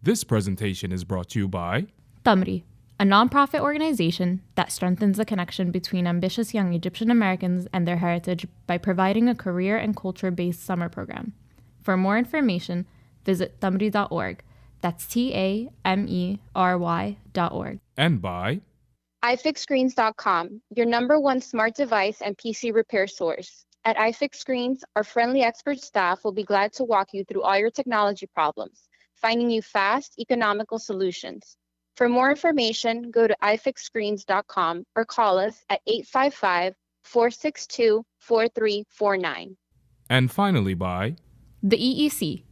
This presentation is brought to you by Tamri, a nonprofit organization that strengthens the connection between ambitious young Egyptian Americans and their heritage by providing a career and culture-based summer program. For more information, visit tamri.org. That's TAMERY.org. and by iFixScreens.com, your #1 smart device and PC repair source. At iFix Screens, our friendly expert staff will be glad to walk you through all your technology problems, finding you fast, economical solutions. For more information, go to iFixScreens.com or call us at 855-462-4349. and finally by The EEC,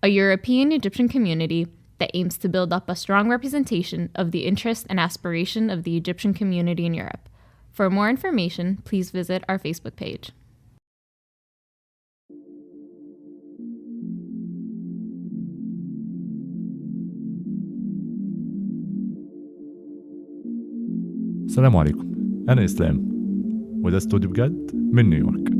a European Egyptian community that aims to build up a strong representation of the interest and aspiration of the Egyptian community in Europe. For more information, please visit our Facebook page. السلام عليكم، أنا إسلام وده استوديو بجد من نيويورك.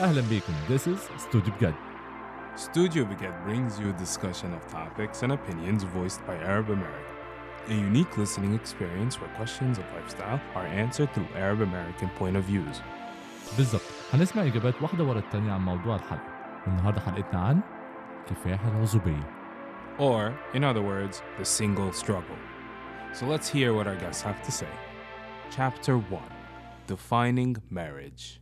أهلا بيكم. This is استوديو بجد. Studio Begad brings you a discussion of topics and opinions voiced by Arab American, a unique listening experience where questions of lifestyle are answered through Arab American point of views. بالضبط، هنسمع إجابات واحدة ورا التانية عن موضوع الحلقة. والنهاردة حلقتنا عن كفاح العزوبية. Or, in other words, the single struggle. So let's hear what our guests have to say. Chapter 1, Defining Marriage.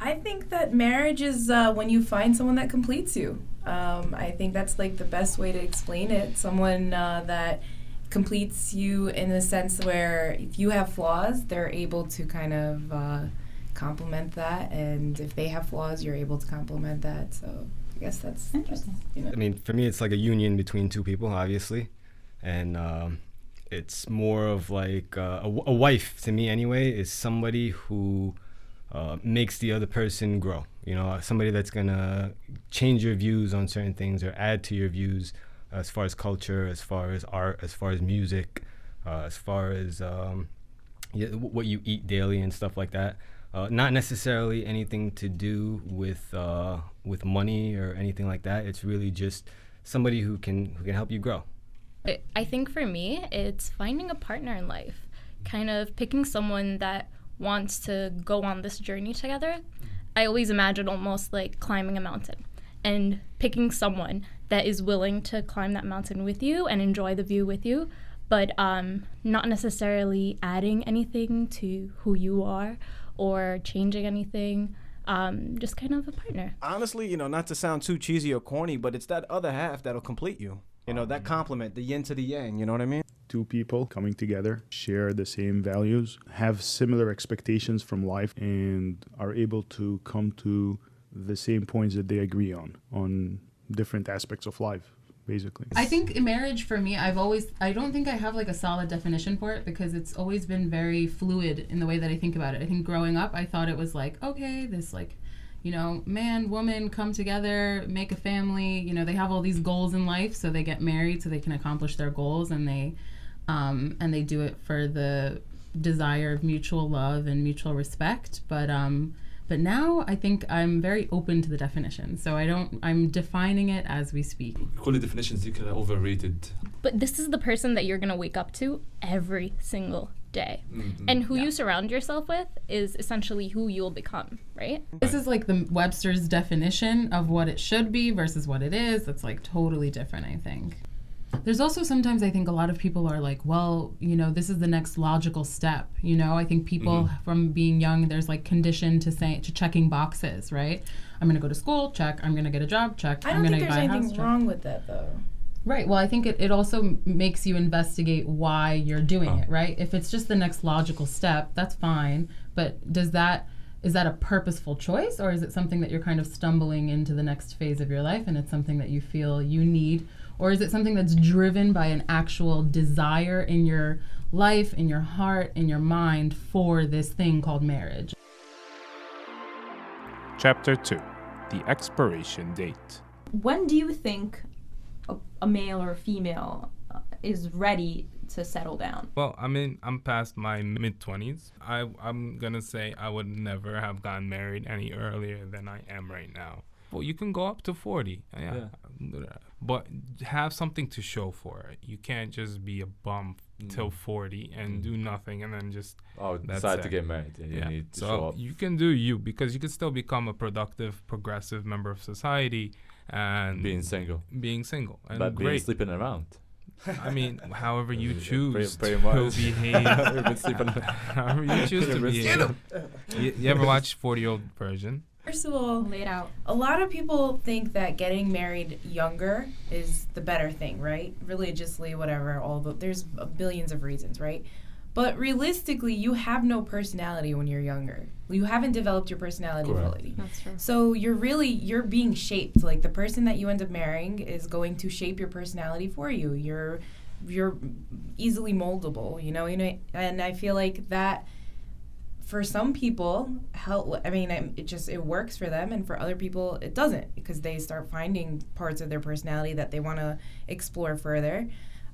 I think that marriage is when you find someone that completes you. I think that's like the best way to explain it. Someone that completes you in the sense where if you have flaws, they're able to kind of complement that, and if they have flaws, you're able to complement that. So I guess that's interesting. I mean, for me, it's like a union between two people, obviously, and it's more of like a wife to me anyway is somebody who makes the other person grow. You know, somebody that's gonna change your views on certain things or add to your views as far as culture, as far as art, as far as music, as far as what you eat daily and stuff like that. Not necessarily anything to do with money or anything like that. It's really just somebody who can help you grow. I think for me, it's finding a partner in life, kind of picking someone that wants to go on this journey together. I always imagine almost like climbing a mountain and picking someone that is willing to climb that mountain with you and enjoy the view with you, but not necessarily adding anything to who you are or changing anything, just kind of a partner. Honestly, not to sound too cheesy or corny, but it's that other half that'll complete you. That complement, the yin to the yang, you know what I mean? Two people coming together, share the same values, have similar expectations from life, and are able to come to the same points that they agree on different aspects of life, basically. I think in marriage, for me, I don't think I have like a solid definition for it because it's always been very fluid in the way that I think about it. I think growing up, I thought it was like, okay, this like, man, woman come together, make a family, they have all these goals in life, so they get married so they can accomplish their goals, and they do it for the desire of mutual love and mutual respect. But now I think I'm very open to the definition. So I'm defining it as we speak. كل definitions دي كده overrated. But this is the person that you're going to wake up to every single day. Mm-hmm. And who you surround yourself with is essentially who you'll become, right? This is like the Webster's definition of what it should be versus what it is. That's like totally different, I think. There's also sometimes I think a lot of people are like, well, this is the next logical step. I think people from being young, there's like conditioned to checking boxes, right? I'm going to go to school, check. I'm going to get a job, check. I don't think there's anything wrong with that, though. Right. Well, I think it also makes you investigate why you're doing it, right? If it's just the next logical step, that's fine. But is that a purposeful choice, or is it something that you're kind of stumbling into the next phase of your life and it's something that you feel you need? Or is it something that's driven by an actual desire in your life, in your heart, in your mind for this thing called marriage? Chapter 2, the expiration date. When do you think a male or a female is ready to settle down? Well, I mean, I'm past my mid-20s. I'm going to say I would never have gotten married any earlier than I am right now. Well, you can go up to 40. Yeah. But have something to show for it. You can't just be a bum till 40 and do nothing and then just decide to get married. You need to show up. You can do you, because you can still become a productive, progressive member of society and being single and but great. Sleeping around. I mean, however you choose pretty to much. behave. However you choose to behave. You ever watch 40-Year-Old Virgin? First of all, Lay it out. a lot of people think that getting married younger is the better thing, right? Religiously, whatever, there's billions of reasons, right? But realistically, you have no personality when you're younger. You haven't developed your personality fully. That's true. So you're being shaped. Like, the person that you end up marrying is going to shape your personality for you. You're easily moldable, you know, and I feel like that for some people it works for them, and for other people it doesn't, because they start finding parts of their personality that they want to explore further.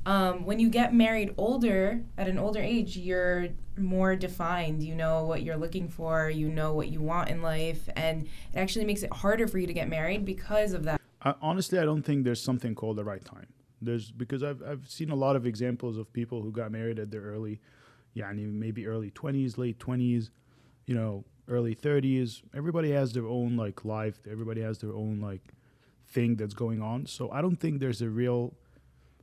When you get married at an older age, you're more defined. You know what you're looking for, you know what you want in life, and it actually makes it harder for you to get married because of that. Honestly, I don't think there's something called the right time. Because I've seen a lot of examples of people who got married at their maybe early 20s, late 20s, early 30s. Everybody has their own life. Everybody has their own thing that's going on. So I don't think there's a real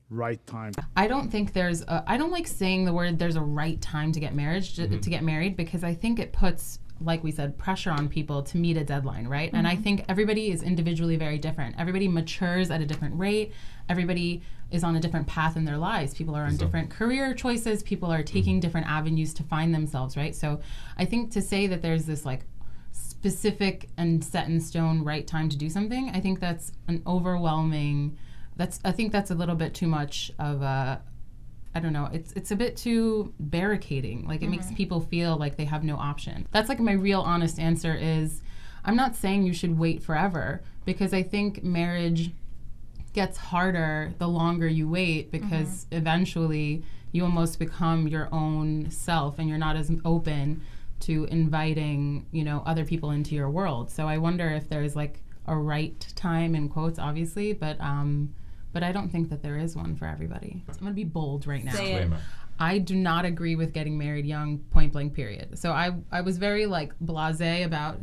right time. I don't think I don't like saying the word there's a right time to get married, because I think it puts, like we said, pressure on people to meet a deadline, right? And I think everybody is individually very different. Everybody matures at a different rate. Everybody is on a different path in their lives. People are on different career choices. People are taking different avenues to find themselves, right? So I think to say that there's this specific and set in stone right time to do something, I think that's an overwhelming, I think that's a little bit too much of a, I don't know, it's a bit too barricading. It makes people feel like they have no option. That's my real honest answer is, I'm not saying you should wait forever, because I think marriage gets harder the longer you wait, because eventually you almost become your own self and you're not as open to inviting, other people into your world. So I wonder if there's a right time, in quotes, obviously, but I don't think that there is one for everybody. So I'm going to be bold right now. Say it. I do not agree with getting married young, point blank, period. So I was very blasé about,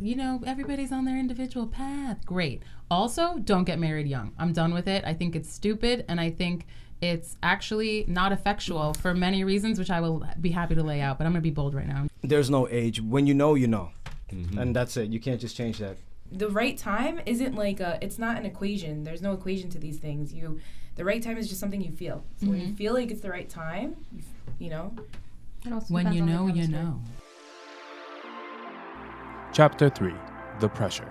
everybody's on their individual path. Great. Also, don't get married young. I'm done with it. I think it's stupid, and I think it's actually not effectual for many reasons, which I will be happy to lay out, but I'm going to be bold right now. There's no age. When you know, you know. And that's it. You can't just change that. The right time isn't it's not an equation. There's no equation to these things. The right time is just something you feel. So when you feel like it's the right time, you know. When you know, you know. Chapter 3, the pressure.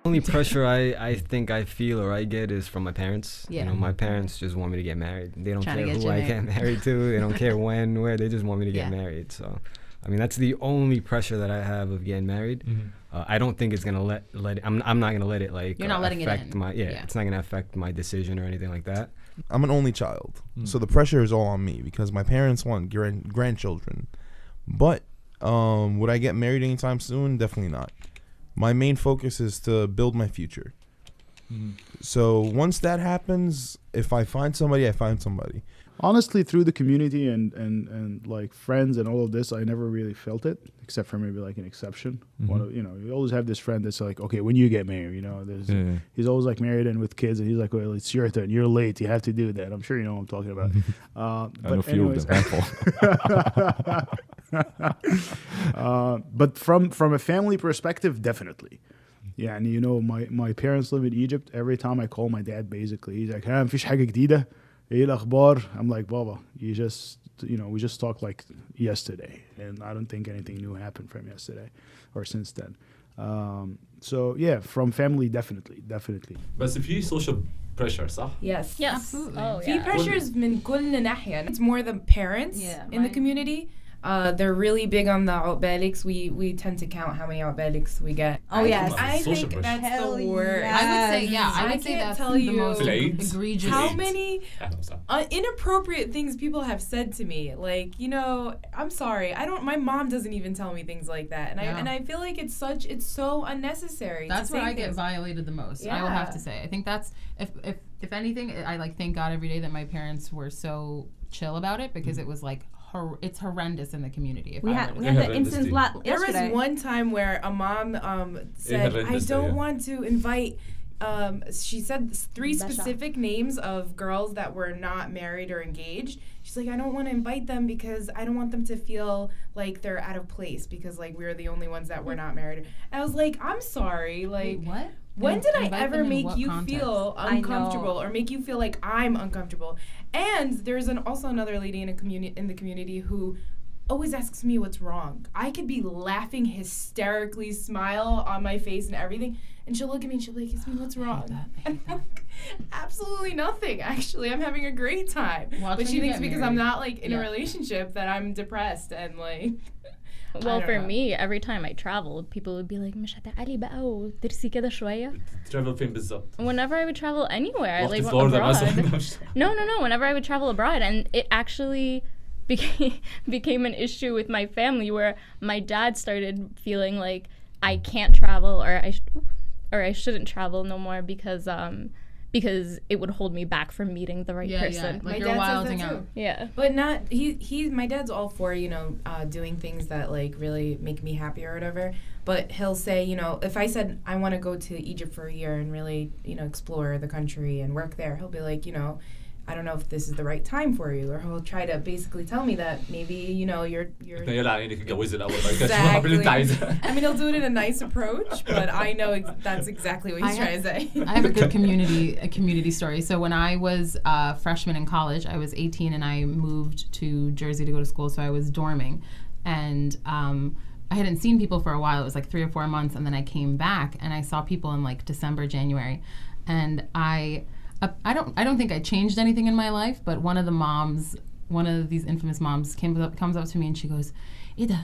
Only pressure I think I feel or I get is from my parents. Yeah. My parents just want me to get married. They don't Trying care to get who you I get married to. They don't care when, where. They just want me to get married. So, that's the only pressure that I have of getting married. I don't think it's gonna let it. I'm not gonna let it You're not letting affect it in. It's not gonna affect my decision or anything like that. I'm an only child, so the pressure is all on me because my parents want grandchildren. But would I get married anytime soon? Definitely not. My main focus is to build my future. So once that happens, if I find somebody, I find somebody. Honestly, through the community and friends and all of this, I never really felt it, except for maybe an exception. You always have this friend that's okay, when you get married, he's always married and with kids, and he's well, it's your turn. You're late. You have to do that. I'm sure you know what I'm talking about. I know a few of them. But from a family perspective, definitely. يعني you know my parents live in Egypt. Every time I call my dad, basically he's like, ها مفيش حاجة جديدة؟ ايه الأخبار؟ I'm like, Baba, you just we just talked like yesterday, and I don't think anything new happened from yesterday or since then. So yeah, from family, definitely. بس في social pressure صح؟ Yes. Absolutely. Oh, في yeah. pressures من كل ناحية. It's more the parents in the community. They're really big on the عقبالك. We tend to count how many عقبالك we get. Oh yes. I think that's the worst. Yes. I would say that's tell the you most egregious. How many inappropriate things people have said to me. Like, I'm sorry. My mom doesn't even tell me things like that. And I feel like it's so unnecessary. That's where I get violated the most. I will have to say. I think that's if anything, I like thank God every day that my parents were so chill about it, because it was like it's horrendous in the community. We had the instance yesterday. There was one time where a mom said, I don't want to invite she said 3 specific names of girls that were not married or engaged. She's like, I don't want to invite them because I don't want them to feel like they're out of place because like we're the only ones that were not married. I was like, I'm sorry. Like, wait, what? When did I ever make you context? feel uncomfortable or make you feel like I'm uncomfortable? And there's also another lady in the community who always asks me what's wrong. I could be laughing hysterically, smile on my face and everything, and she'll look at me and she'll be like, Yasmin, what's wrong? And I'm like, absolutely nothing, actually. I'm having a great time. But she thinks because I'm not like in a relationship that I'm depressed and like... Well, for me, every time I traveled, people would be like, مش هتعالي بقى وترسي كده شوية. Travel فين بالظبط؟ Whenever I would travel anywhere, like Florida abroad. No. Whenever I would travel abroad, and it actually became an issue with my family where my dad started feeling like I can't travel or I shouldn't travel no more because it would hold me back from meeting the right person. Yeah. Like you're wilding out. Yeah. But not my dad's all for, doing things that like really make me happy or whatever. But he'll say, if I said I want to go to Egypt for a year and really, explore the country and work there, he'll be like, I don't know if this is the right time for you, or he'll try to basically tell me that maybe you're exactly. I mean, he'll do it in a nice approach, but I know that's exactly what he's trying to say. I have a good community story. So when I was a freshman in college, I was 18 and I moved to Jersey to go to school, so I was dorming, and I hadn't seen people for a while. It was like 3 or 4 months, and then I came back and I saw people in like December, January, and I don't think I changed anything in my life, but one of these infamous moms comes up to me and she goes, إيه ده؟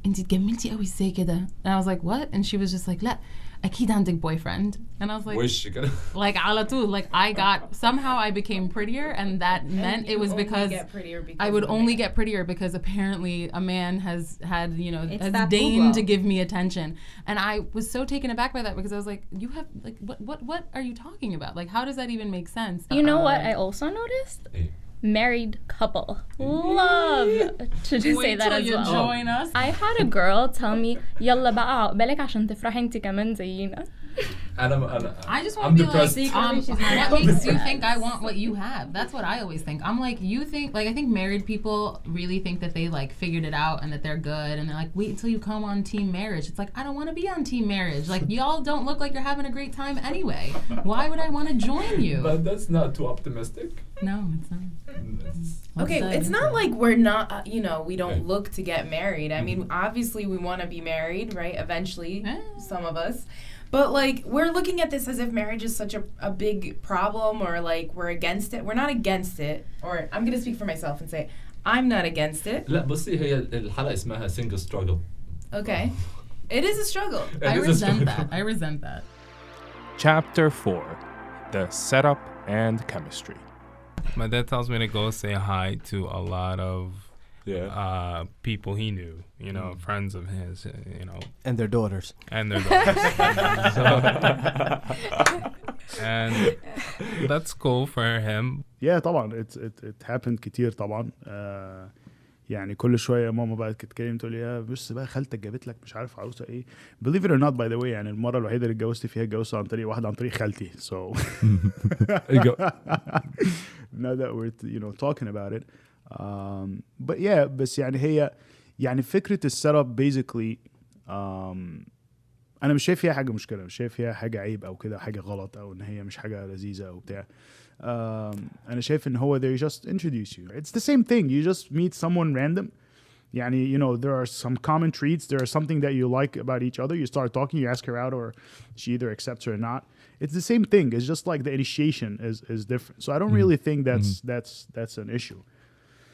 أنتِ اتجملتي قوي ازاي كده? And I was like, what? And she was just like, لا أكيد عندك boyfriend. And I was like, like على طول, like somehow I became prettier, and that meant it was because I would only get prettier because apparently a man has deigned to give me attention. And I was so taken aback by that because I was like, you have like what are you talking about? Like, how does that even make sense? You know what I also noticed? Married couple love to just say that as well. Join us. I had a girl tell me يلا بقى عقبالك عشان تفرحي انت كمان زينا. I just want to be like, what makes you think I want what you have? That's what I always think. I'm like, you think, like, I think married people really think that they like figured it out and that they're good, and they're like, wait until you come on team marriage. It's like, I don't want to be on team marriage. Like, y'all don't look like you're having a great time anyway. Why would I want to join you? But that's not too optimistic. No, it's not. Okay, it's not like we're not, we don't look to get married. I mean, obviously we want to be married, right? Eventually, some of us. But, like, we're looking at this as if marriage is such a big problem, or, like, we're against it. We're not against it. Or, I'm going to speak for myself and say, I'm not against it. لا بصي هي الحلقة اسمها single struggle. Okay. It is a struggle. I resent that. Chapter 4: The Setup and Chemistry. My dad tells me to go say hi to a lot of people he knew, friends of his, And their daughters. And that's cool for him. Yeah, طبعا it happened كتير طبعا. يعني كل شويه ماما بقى تتكلم تقول لي بص بقى خالتك جابت لك مش عارف عروسه ايه. Believe it or not, by the way, يعني المره الوحيده اللي اتجوزت فيها اتجوزت عن طريق واحده عن طريق خالتي. So now that we're talking about it, but yeah, بس يعني هي يعني فكره السيت اب basically, انا مش شايف فيها حاجه مشكله، مش شايف فيها حاجه عيب او كده حاجه غلط او ان هي مش حاجه لذيذه او بتاع. انا شايف ان هو they just introduce you. It's the same thing. You just meet someone random. يعني you know there are some common traits, there is something that you like about each other, you start talking, you ask her out or she either accepts or not. It's the same thing. It's just like the initiation is different. So I don't really think that's an issue.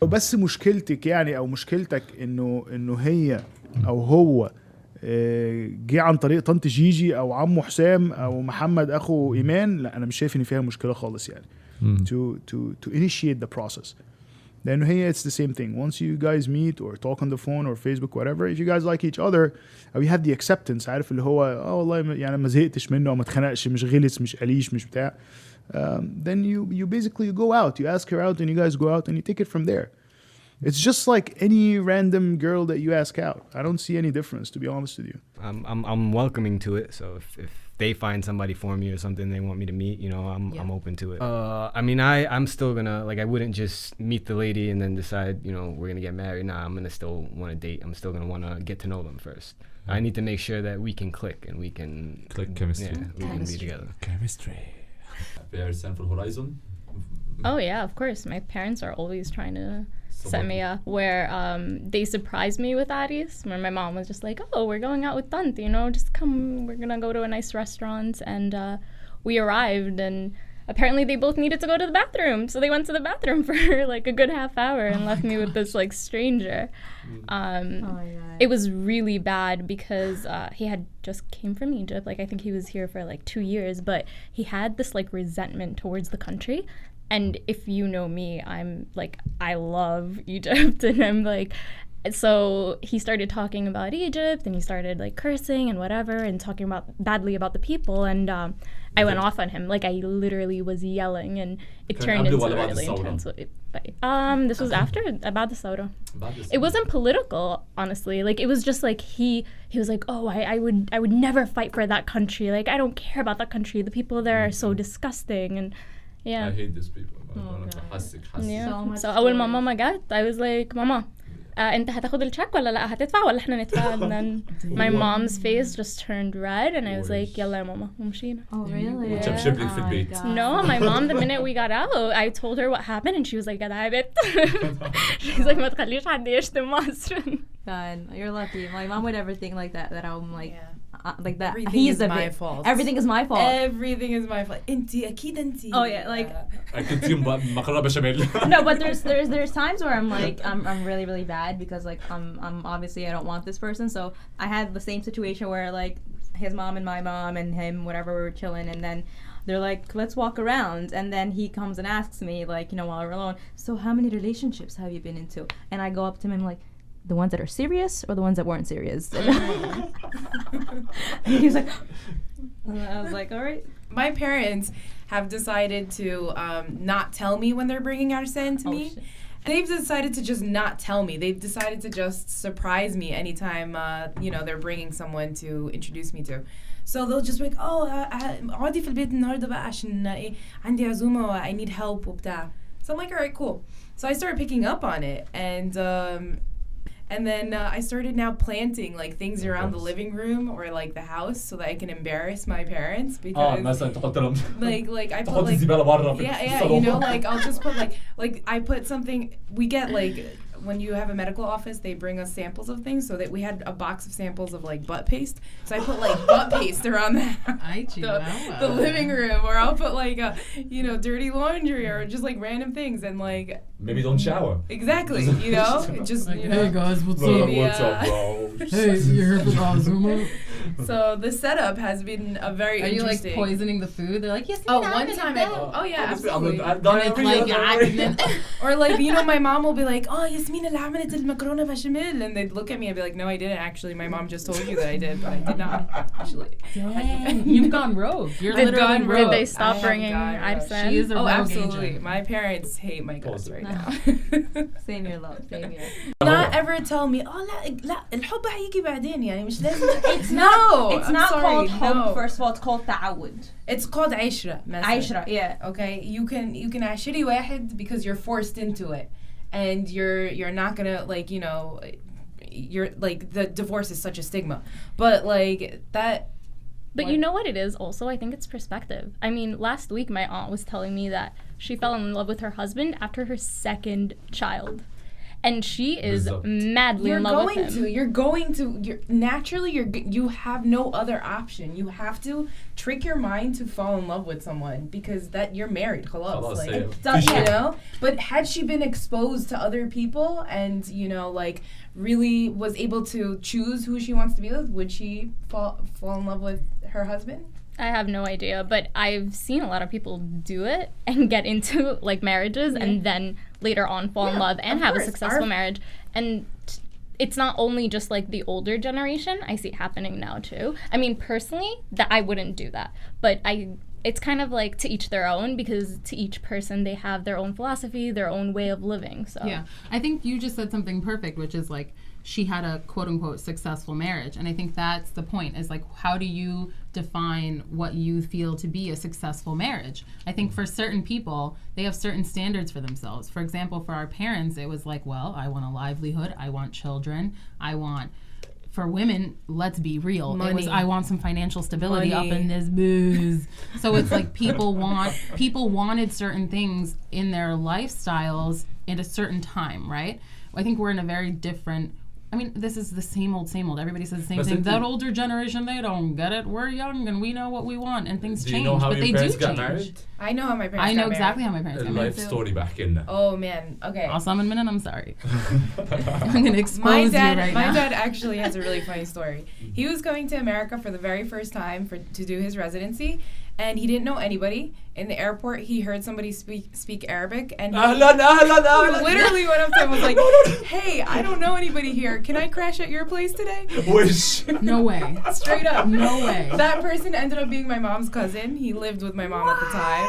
بس مشكلتك يعني او مشكلتك انه هي او هو جه عن طريق طنط جيجي او عمو حسام او محمد اخو ايمان، لا انا مش شايف ان فيها مشكله خالص يعني. to initiate the process. لأنه هي it's the same thing. Once you guys meet or talk on the phone or Facebook whatever, if you guys like each other or you have the acceptance، عارف اللي هو والله يعني ما زهقتش منه أو ما اتخنقش، مش غلس مش قليش مش بتاع، then you basically go out, you ask her out and you guys go out and you take it from there. It's just like any random girl that you ask out. I don't see any difference, to be honest with you. I'm welcoming to it. So if they find somebody for me or something they want me to meet, you know, I'm open to it. I mean, I'm still gonna, like, I wouldn't just meet the lady and then decide, you know, we're gonna get married. Nah, I'm gonna still want to date. I'm still gonna want to get to know them first. I need to make sure that we can click and we can chemistry. Yeah, we can be together. Chemistry. Parents and for Horizon. Oh yeah, of course. My parents are always trying to set me up. Where they surprised me with Addis, where my mom was just like, "Oh, we're going out with Tant, you know, just come. We're gonna go to a nice restaurant." And we arrived, and apparently they both needed to go to the bathroom, so they went to the bathroom for like a good half hour and left me with this like stranger. It was really bad because he had just came from Egypt. Like I think he was here for like 2 years, but he had this like resentment towards the country. And if you know me, I'm like, I love Egypt. And I'm like, so he started talking about Egypt and he started like cursing and whatever and talking about badly about the people. And I went off on him. Like I literally was yelling and it turned into a really intense. This was after, about the Saura. It wasn't political, honestly. Like it was just like, he was like, oh, I would never fight for that country. Like I don't care about that country. The people there are so disgusting. And yeah. I hate these people. Yeah. So أول ما ماما جت, I was like, ماما, أنت هتاخد الشيك ولا لا هتدفع ولا إحنا ندفع? And then my mom's face just turned red and I was like, يلا يا ماما ومشينا. Oh really? No, my mom, the minute we got out, I told her what happened and she was like, جدع بت. She's like, ما تخليش حد يشتم مصر. God, you're lucky. My mom would ever think like that I'm like. Like that. Everything is my fault. Everything is my fault. Everything is my fault. Inti, akid inti. Oh yeah, like. No, No, but there's times where I'm like I'm really bad because like I'm obviously I don't want this person. So I had the same situation where like his mom and my mom and him whatever we were chilling and then they're like let's walk around and then he comes and asks me like you know while we're alone, so how many relationships have you been into? And I go up to him and I'm like, the ones that are serious or the ones that weren't serious? And he was like, I was like, all right. My parents have decided to not tell me when they're bringing Arsen to me. Shit. And they've decided to just not tell me. They've decided to just surprise me anytime, you know, they're bringing someone to introduce me to. So they'll just be like, oh, اقعدي في البيت النهارده بقى عشان عندي عزومة, I need help وبتاع. So I'm like, all right, cool. So I started picking up on it and then I started now planting like things around the living room or like the house so that I can embarrass my parents because like I put like yeah you know like I'll just put like I put something, we get like when you have a medical office they bring us samples of things, so that we had a box of samples of like butt paste, so I put like butt paste around the living room, or I'll put like you know dirty laundry or just like random things and like maybe don't shower. Exactly, you know, just like, you know. Hey guys, what's up? What's up, bro? Hey, you here for Bazuma? So the setup has been a very Are interesting. you like poisoning the food? They're like, yes. Oh, one time. Oh yeah, absolutely. Or like you know, my mom will be like, oh, Yasmin اللي عملت المكرونة بشاميل, and they'd look at me and be like, no, I didn't actually. My mom just told you that I did, but I did not actually. Dang, you've gone rogue. You're literally rogue. Did they stop bringing Arsen? She is a rogue absolutely. agent. My parents hate my guts right now. Same here, love. Same here. Not ever tell me, oh لا الحب هيجي بعدين يعني مش لازم. It's not. It's not sorry, called hope. no. First of all, it's called تعود. It's called عشرة. عشرة, yeah. Okay, you can عشري واحد because you're forced into it, and you're not gonna like you know, you're like the divorce is such a stigma, but like that But you know what it is also? I think it's perspective. I mean, last week my aunt was telling me that she fell in love with her husband after her second child. And she is madly in love with him. You have no other option. You have to trick your mind to fall in love with someone because that you're married. Khalas, like, you know? But had she been exposed to other people and, you know, like really was able to choose who she wants to be with, would she fall in love with her husband? I have no idea, but I've seen a lot of people do it and get into like marriages and then later on fall in love and have a successful marriage. And it's not only just like the older generation. I see it happening now too. I mean, personally, that I wouldn't do that, but it's kind of like to each their own because to each person they have their own philosophy, their own way of living. So yeah, I think you just said something perfect, which is like she had a quote unquote successful marriage. And I think that's the point, is like, how do you define what you feel to be a successful marriage? I think for certain people, they have certain standards for themselves. For example, for our parents, it was like, well, I want a livelihood, I want children, for women, let's be real. Money. It was, I want some financial stability up in this booze. So it's like people wanted certain things in their lifestyles at a certain time, right? I think we're in a very different, I mean, this is the same old. Everybody says the same thing. That older generation, they don't get it. We're young and we know what we want, and things change. You know how but your they parents do got change. Married? I know how my parents got married. I know exactly married. how my parents got A married. life story back in there. Oh man, okay. Awesome in a minute, I'm sorry. I'm gonna expose you right now. My dad actually has a really funny story. He was going to America for the very first time to do his residency, and he didn't know anybody. In the airport, he heard somebody speak Arabic, and he literally went up to him and was like, "Hey, I don't know anybody here. Can I crash at your place today?" Wish. No way. Straight up. No way. That person ended up being my mom's cousin. He lived with my mom at the time.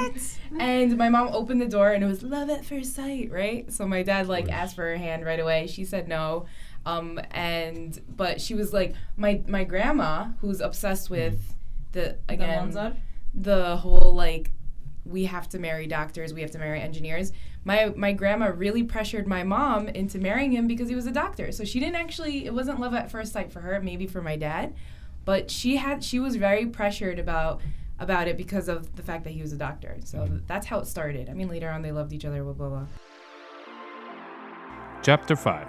And my mom opened the door, and it was love at first sight, right? So my dad, like, asked for her hand right away. She said no. But she was like, my grandma, who's obsessed with the whole, like, we have to marry doctors, we have to marry engineers. My grandma really pressured my mom into marrying him because he was a doctor. So she didn't actually, it wasn't love at first sight for her, maybe for my dad. But she was very pressured about it because of the fact that he was a doctor. So that's how it started. I mean, later on they loved each other, blah, blah, blah. Chapter 5,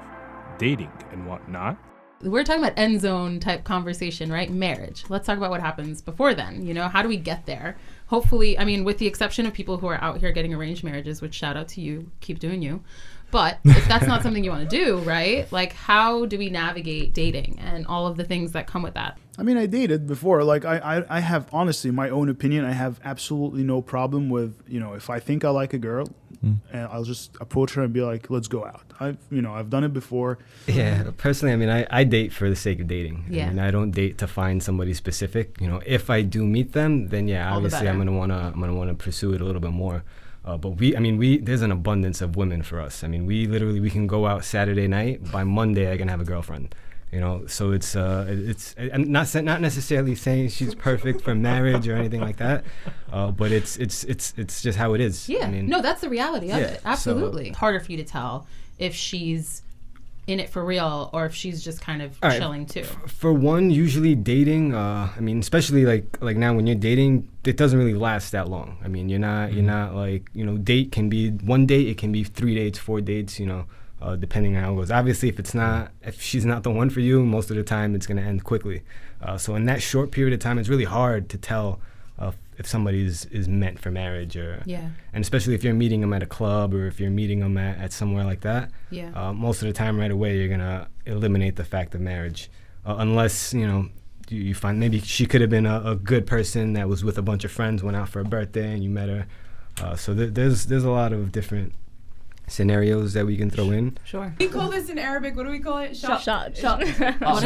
Dating and Whatnot. We're talking about end zone type conversation, right? Marriage. Let's talk about what happens before then. You know, how do we get there? Hopefully, I mean, with the exception of people who are out here getting arranged marriages, which shout out to you, keep doing you. But if that's not something you want to do, right? Like, how do we navigate dating and all of the things that come with that? I mean, I dated before. Like, I have, honestly, my own opinion. I have absolutely no problem with, you know, if I think I like a girl, and I'll just approach her and be like, let's go out. I've done it before. Yeah, personally, I mean, I date for the sake of dating. Yeah. I mean, I don't date to find somebody specific. You know, if I do meet them, then yeah, obviously I'm gonna wanna pursue it a little bit more. But there's an abundance of women for us. I mean, we can go out Saturday night. By Monday, I can have a girlfriend. You know, so it's I'm not necessarily saying she's perfect for marriage or anything like that, but it's just how it is. Yeah, I mean, no, that's the reality of it. Absolutely, it's harder for you to tell if she's in it for real or if she's just kind of chilling too. For one, usually dating, I mean, especially like now when you're dating, it doesn't really last that long. I mean, you're not like, you know, date can be one date, it can be 3 dates, 4 dates, you know. Depending on how it goes. Obviously, if she's not the one for you, most of the time it's going to end quickly. So in that short period of time, it's really hard to tell if somebody is meant for marriage, and especially if you're meeting them at a club or if you're meeting them at somewhere like that. Yeah. Most of the time, right away, you're going to eliminate the fact of marriage, unless you find maybe she could have been a good person that was with a bunch of friends, went out for a birthday, and you met her. So there's a lot of different scenarios that we can throw in. Sure. We call this in Arabic, what do we call it? Shot. What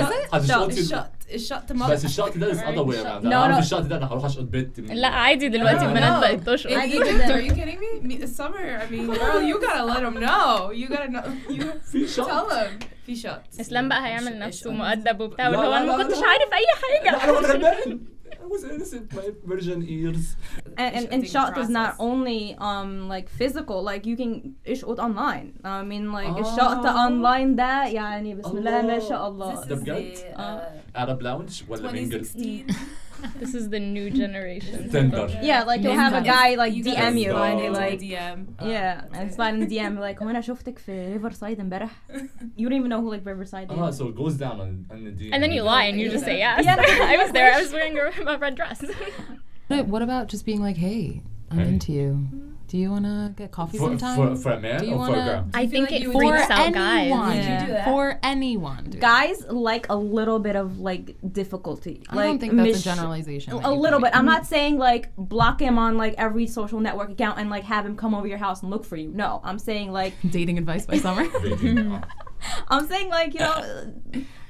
is it? الشط بس الشط ده is other way around. No. الشط ده انا هروح اشقط بنت. لا عادي دلوقتي البنات بقت تشقط. In Egypt, are you kidding me? Summer, I mean, girl, you gotta let them know. You gotta know. You tell them. في شط. اسلام بقى هيعمل نفسه مؤدب وبتاع واللي هو انا ما كنتش عارف اي حاجة. لا انا غلبان. I was innocent, my virgin ears. and shot is not only like physical, like you can اشقط online. I mean like الشقط online ده يعني بسم الله ما شاء الله. ده بجد؟ Arab Lounge ولا mingle؟ This is the new generation. Tinder. Yeah, like you'll have a guy like DM you and they like DM. Yeah, and slide in DM like وانا شفتك في Riverside امبارح. You don't even know who like Riverside is. So it goes down on the DM. And then you lie and you just say yes. Yeah, I was there. I was wearing a red dress. What about just being like, hey, I'm into you. Do you want to get coffee sometime? For a man Do you or for a girl? I think it for freaks out guys. anyone. Yeah. You do that? For anyone. Dude. Guys like a little bit of like difficulty. I like don't think that's a generalization. that A you little can bit. I'm not saying like block him on like every social network account and like have him come over your house and look for you. No, I'm saying like dating advice by Summer. I'm saying like, you know,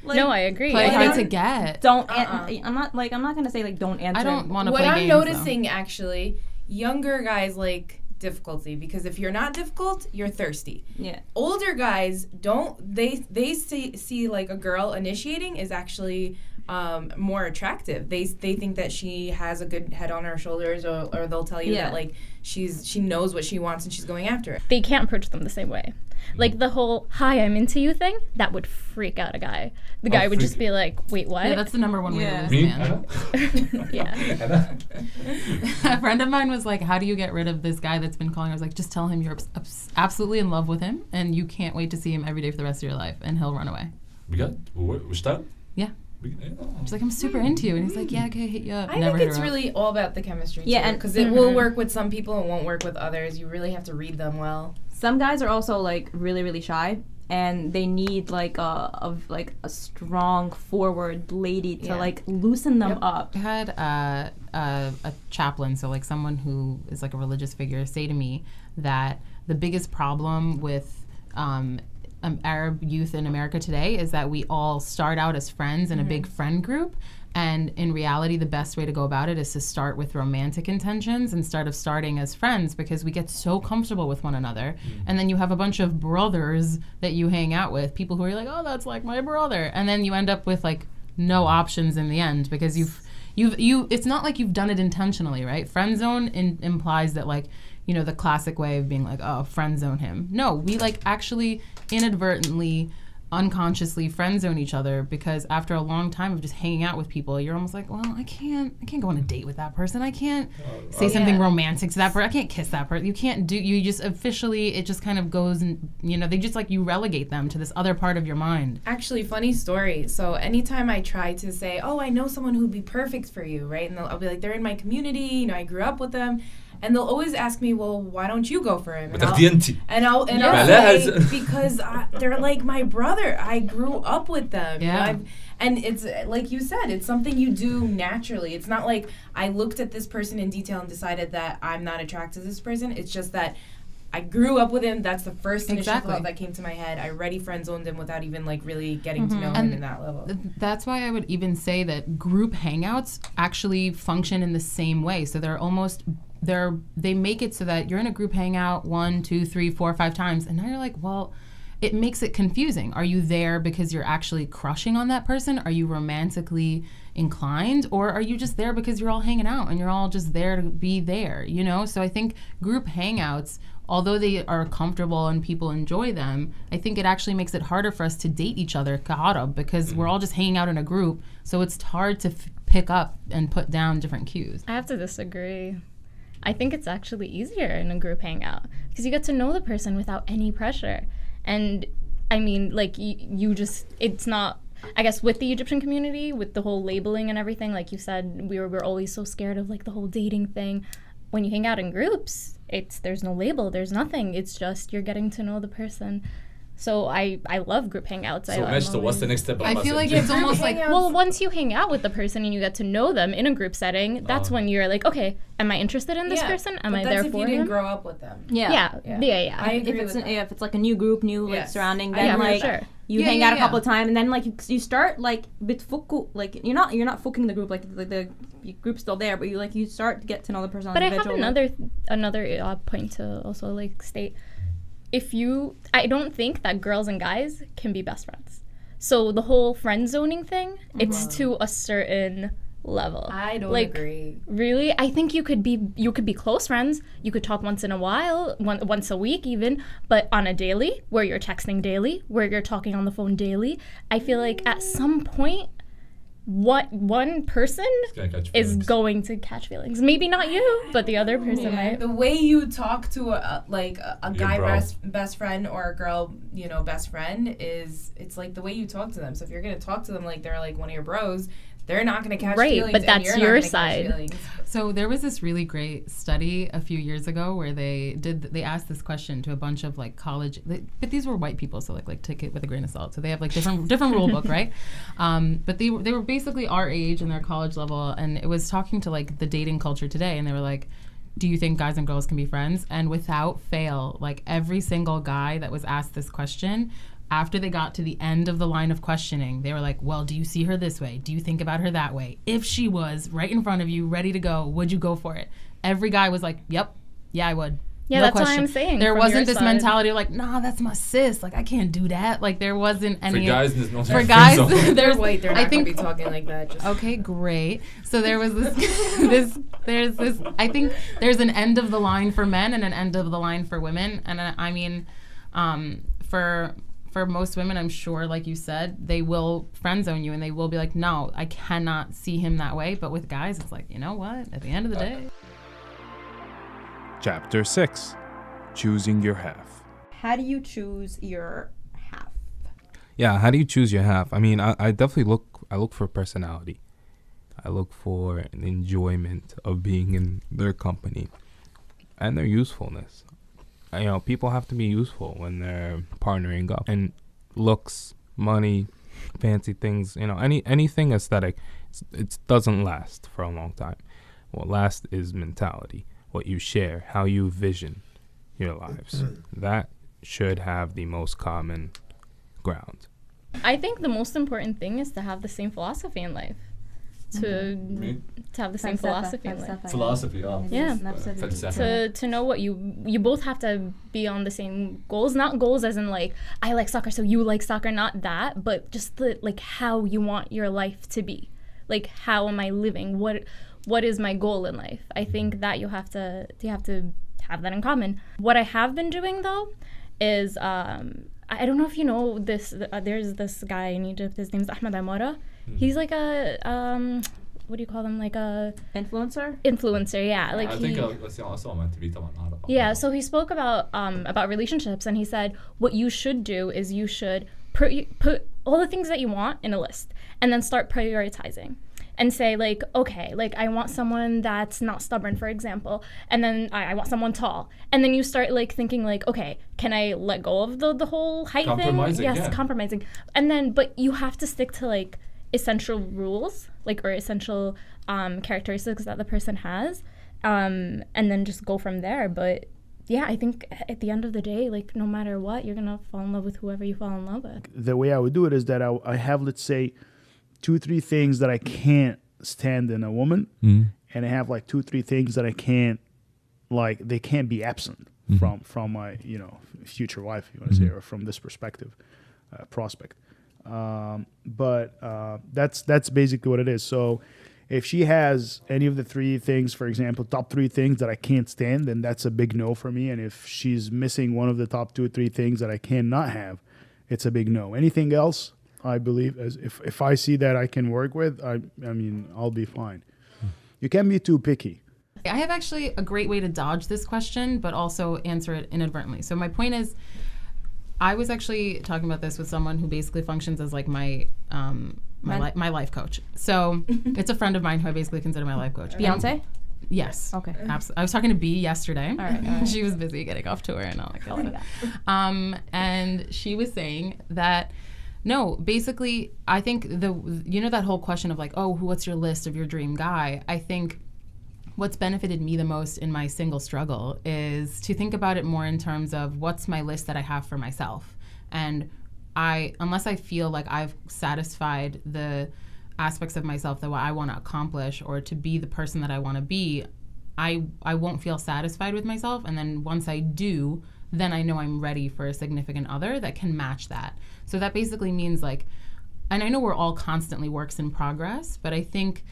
like, no, I agree. Play I hard think to get. don't I'm not going to say like don't answer. I don't want to What play I'm games, noticing actually, younger guys like difficulty because if you're not difficult, you're thirsty. Yeah. Older guys don't they see like a girl initiating is actually more attractive. They think that she has a good head on her shoulders or they'll tell you that like she knows what she wants and she's going after it. they can't approach them the same way. Like the whole "Hi, I'm into you" thing, that would freak out a guy. The guy would just be like, "Wait, what?" Yeah, that's the number one way to lose Me? a man. Yeah. A friend of mine was like, how do you get rid of this guy that's been calling? I was like, just tell him you're absolutely in love with him and you can't wait to see him every day for the rest of your life and he'll run away. بجد؟ واشتغل؟ Yeah. She's like, I'm super into you. And he's like, yeah, okay, hit you up. I think it's really all about the chemistry Yeah, too, because it will work with some people and won't work with others. You really have to read them well. Some guys are also like really really shy and they need like a strong forward lady to like loosen them up. I had a chaplain, so like someone who is like a religious figure, say to me that the biggest problem with Arab youth in America today is that we all start out as friends in a big friend group. And in reality, the best way to go about it is to start with romantic intentions instead of starting as friends because we get so comfortable with one another. And then you have a bunch of brothers that you hang out with, people who are like, oh, that's like my brother. And then you end up with like no options in the end because it's not like you've done it intentionally, right? Friend zone implies that like, you know, the classic way of being like, oh, friend zone him. No, we like actually inadvertently unconsciously friend zone each other because after a long time of just hanging out with people, you're almost like, well, I can't go on a date with that person. I can't say something romantic to that person. I can't kiss that person. You just officially, it just kind of goes and, you know, they just like you relegate them to this other part of your mind. Actually, funny story. So anytime I try to say, oh, I know someone who'd be perfect for you, right? And I'll be like, they're in my community, you know, I grew up with them. And they'll always ask me, well, why don't you go for him? And I'll say, because they're like my brother. I grew up with them. Yeah. You know, and it's like you said, it's something you do naturally. It's not like I looked at this person in detail and decided that I'm not attracted to this person. It's just that I grew up with him. That's the first initial thought that came to my head. I already friend zoned him without even like really getting to know him in that level. That's why I would even say that group hangouts actually function in the same way. So they make it so that you're in a group hangout 1, 2, 3, 4, 5 times, and now you're like, well, it makes it confusing. Are you there because you're actually crushing on that person? Are you romantically inclined? Or are you just there because you're all hanging out and you're all just there to be there, you know? So I think group hangouts, although they are comfortable and people enjoy them, I think it actually makes it harder for us to date each other because we're all just hanging out in a group, so it's hard to pick up and put down different cues. I have to disagree. I think it's actually easier in a group hangout because you get to know the person without any pressure. And I mean, like you just, it's not, I guess with the Egyptian community, with the whole labeling and everything, like you said, we're always so scared of like the whole dating thing. When you hang out in groups, there's no label, there's nothing. It's just you're getting to know the person. So I love group hangouts. So what's the next step? I feel like it's almost like, well, once you hang out with the person and you get to know them in a group setting, that's when you're like, okay, am I interested in this person? Am I there for him? That's if you didn't grow up with them. Yeah. I agree if it's like a new group, new like surrounding, then like you hang out a couple of times, and then like you start like like you're not fucking the group, like the group's still there, but you start to get to know the person. But I have another point to also like state. I don't think that girls and guys can be best friends. So the whole friend zoning thing, it's to a certain level. I don't like, agree. Really? I think you could be close friends. You could talk once in a while, once a week even, but on a daily, where you're texting daily, where you're talking on the phone daily, I feel like at some point, one person is going to catch feelings. Maybe not you, but the other person might. The way you talk to a guy best friend or a girl, best friend it's like the way you talk to them. So if you're gonna talk to them like they're like one of your bros, they're not gonna catch feelings. But that's your side. So there was this really great study a few years ago where they asked this question to a bunch of like college, but these were white people, so like take it with a grain of salt. So they have like different rule book, right? But they were basically our age and their college level, and it was talking to like the dating culture today, and they were like, do you think guys and girls can be friends? And without fail, like every single guy that was asked this question, after they got to the end of the line of questioning, they were like, well, do you see her this way? Do you think about her that way? If she was right in front of you, ready to go, would you go for it? Every guy was like, yep, yeah, I would. Yeah, no that's question. what I'm saying. There wasn't this mentality of like, nah, that's my sis. Like, I can't do that. Like, there wasn't any. For guys, there's no. For guys, they're white. They're not gonna be talking like that. Okay, great. So there was this. There's this. I think there's an end of the line for men and an end of the line for women. And I mean, for most women, I'm sure, like you said, they will friend zone you and they will be like, no, I cannot see him that way. But with guys, it's like, you know what? At the end of the day. Chapter 6, Choosing Your Half. How do you choose your half? Yeah, how do you choose your half? I mean, I definitely look for personality. I look for an enjoyment of being in their company and their usefulness. People have to be useful when they're partnering up. And looks, money, fancy things, anything aesthetic, it doesn't last for a long time. What lasts is mentality, what you share, how you vision your lives. That should have the most common ground. I think the most important thing is to have the same philosophy in life. To have the same philosophy in life. Philosophy, yeah. To know what you both have to be on the same goals. Not goals as in like, I like soccer, so you like soccer, not that, but just like how you want your life to be. Like, how am I living? What is my goal in life? I think that you have to have that in common. What I have been doing though is I don't know if you know this. There's this guy in Egypt. His name's Ahmed Amara. He's like a what do you call them? Like a influencer. Influencer, yeah. Like I think I saw him on TV. Yeah. So he spoke about relationships, and he said what you should do is you should put all the things that you want in a list, and then start prioritizing. And say like, okay, like I want someone that's not stubborn, for example, and then I want someone tall, and then you start like thinking like, okay, can I let go of the whole height thing? Yes, compromising, and then but you have to stick to like essential rules, like or essential characteristics that the person has, and then just go from there. But yeah, I think at the end of the day, like no matter what, you're gonna fall in love with whoever you fall in love with. The way I would do it is that I have, let's say, 2-3 things that I can't stand in a woman, and I have like 2-3 things that I can't, like they can't be absent from my future wife, if you want to say, or from this perspective, prospect. But that's basically what it is. So if she has any of the 3 things, for example, top 3 things that I can't stand, then that's a big no for me. And if she's missing one of the top 2 or 3 things that I cannot have, it's a big no. Anything else, I believe, as if I see that I can work with, I mean, I'll be fine. You can't be too picky. I have actually a great way to dodge this question, but also answer it inadvertently. So my point is, I was actually talking about this with someone who basically functions as like my life coach. So it's a friend of mine who I basically consider my life coach. Beyonce? Yes. Okay. Absolutely. I was talking to B yesterday. All right. She was busy getting off tour and all that kind of stuff. And she was saying that, no, basically, I think that whole question of like, oh, what's your list of your dream guy? I think what's benefited me the most in my single struggle is to think about it more in terms of what's my list that I have for myself. And unless I feel like I've satisfied the aspects of myself that I want to accomplish or to be the person that I want to be, I won't feel satisfied with myself. And then once I do, then I know I'm ready for a significant other that can match that. So that basically means like, and I know we're all constantly works in progress, but I think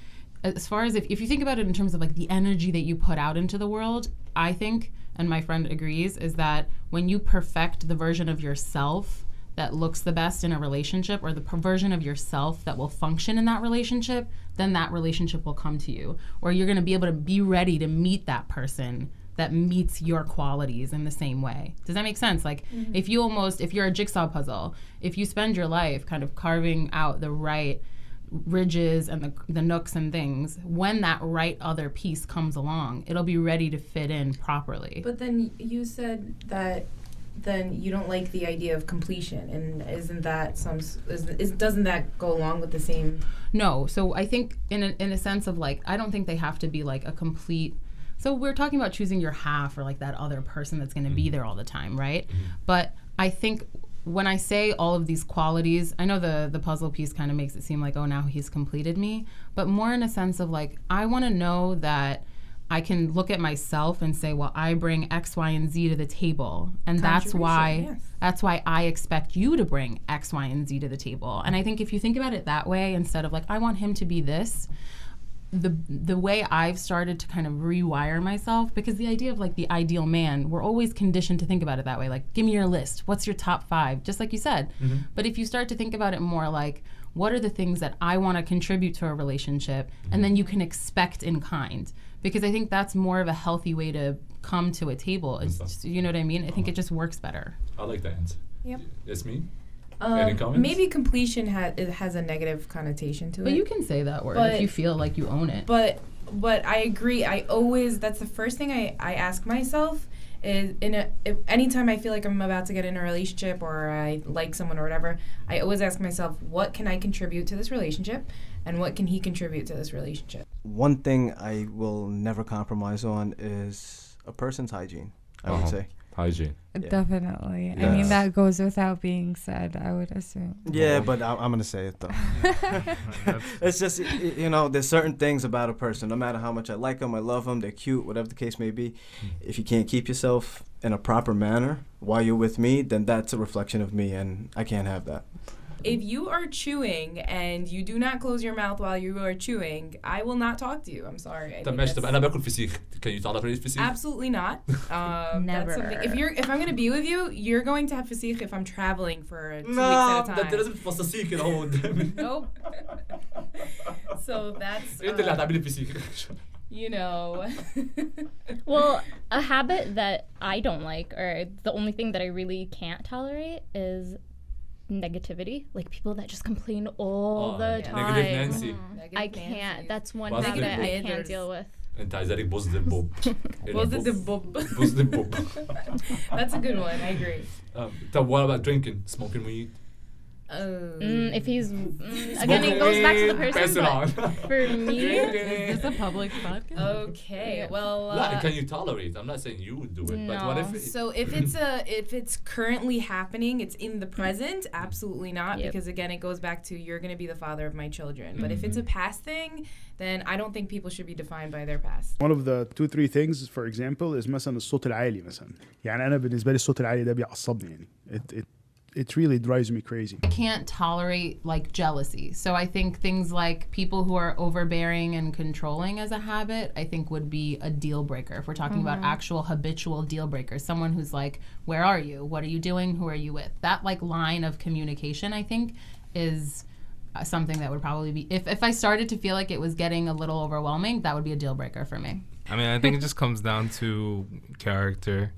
as far as if you think about it in terms of like the energy that you put out into the world, I think, and my friend agrees, is that when you perfect the version of yourself that looks the best in a relationship, or the version of yourself that will function in that relationship, then that relationship will come to you. Or you're going to be able to be ready to meet that person that meets your qualities in the same way. Does that make sense? Like if you're a jigsaw puzzle, if you spend your life kind of carving out the right ridges and the nooks and things, when that right other piece comes along, it'll be ready to fit in properly. But then you said that then you don't like the idea of completion, and isn't that doesn't that go along with the same? No, so I think in a sense of like, I don't think they have to be like a complete. So we're talking about choosing your half, or like that other person that's going to be there all the time, right? But I think when I say all of these qualities, I know the puzzle piece kind of makes it seem like, oh, now he's completed me, but more in a sense of like, I want to know that I can look at myself and say, well, I bring X, Y, and Z to the table, and that's why I expect you to bring X, Y, and Z to the table. And I think if you think about it that way, instead of like, I want him to be this, the way I've started to kind of rewire myself, because the idea of like the ideal man, we're always conditioned to think about it that way. Like, give me your list. What's your top 5? Just like you said. But if you start to think about it more like, what are the things that I want to contribute to a relationship, and then you can expect in kind. Because I think that's more of a healthy way to come to a table. You know what I mean? I think it just works better. I like that answer. Yep. That's me. Any comments? Maybe completion has a negative connotation to it. But you can say that word if you feel like you own it. But I agree. That's the first thing I ask myself is anytime I feel like I'm about to get in a relationship, or I like someone or whatever, I always ask myself, what can I contribute to this relationship, and what can he contribute to this relationship? One thing I will never compromise on is a person's hygiene, I would say. Hygiene. Definitely. Yes. I mean, that goes without being said, I would assume. Yeah, but I'm going to say it, though. It's just, there's certain things about a person, no matter how much I like them, I love them, they're cute, whatever the case may be. If you can't keep yourself in a proper manner while you're with me, then that's a reflection of me, and I can't have that. If you are chewing and you do not close your mouth while you are chewing, I will not talk to you. I'm sorry. طب ماشي، طب أنا باكل فسيخ. Can you tolerate فسيخ? Absolutely not. Never. If I'm going to be with you, you're going to have فسيخ if I'm traveling for 2 weeks at a time. ده أنت لازم تفصصيه كده هو قدامي. Nope. So that's. أنت اللي هتعملي فسيخ. Well, a habit that I don't like, or the only thing that I really can't tolerate, is negativity. Like people that just complain all the time. Negative Nancy. I can't. That's one Positive habit I can't deal with. أنت عايزة لك positive bob. Positive bob. Positive bob. That's a good one. I agree. طب what about drinking, smoking weed? If he's again, it goes back to the person. Pass it on. For me, is this a public podcast? Okay, well. Can you tolerate? I'm not saying you would do it, no. but what if? If it's currently happening, it's in the present. Absolutely not, because again, it goes back to you're going to be the father of my children. But if it's a past thing, then I don't think people should be defined by their past. One of the 2-3 things, for example, is مثلا الصوت العالي مثلا. يعني أنا بالنسبة لي الصوت العالي ده بيعصبني يعني. It really drives me crazy. I can't tolerate like jealousy. So I think things like people who are overbearing and controlling as a habit, I think would be a deal breaker. If we're talking about actual habitual deal breakers, someone who's like, where are you? What are you doing? Who are you with? That like line of communication, I think, is something that would probably be, if I started to feel like it was getting a little overwhelming, that would be a deal breaker for me. I mean, I think it just comes down to character.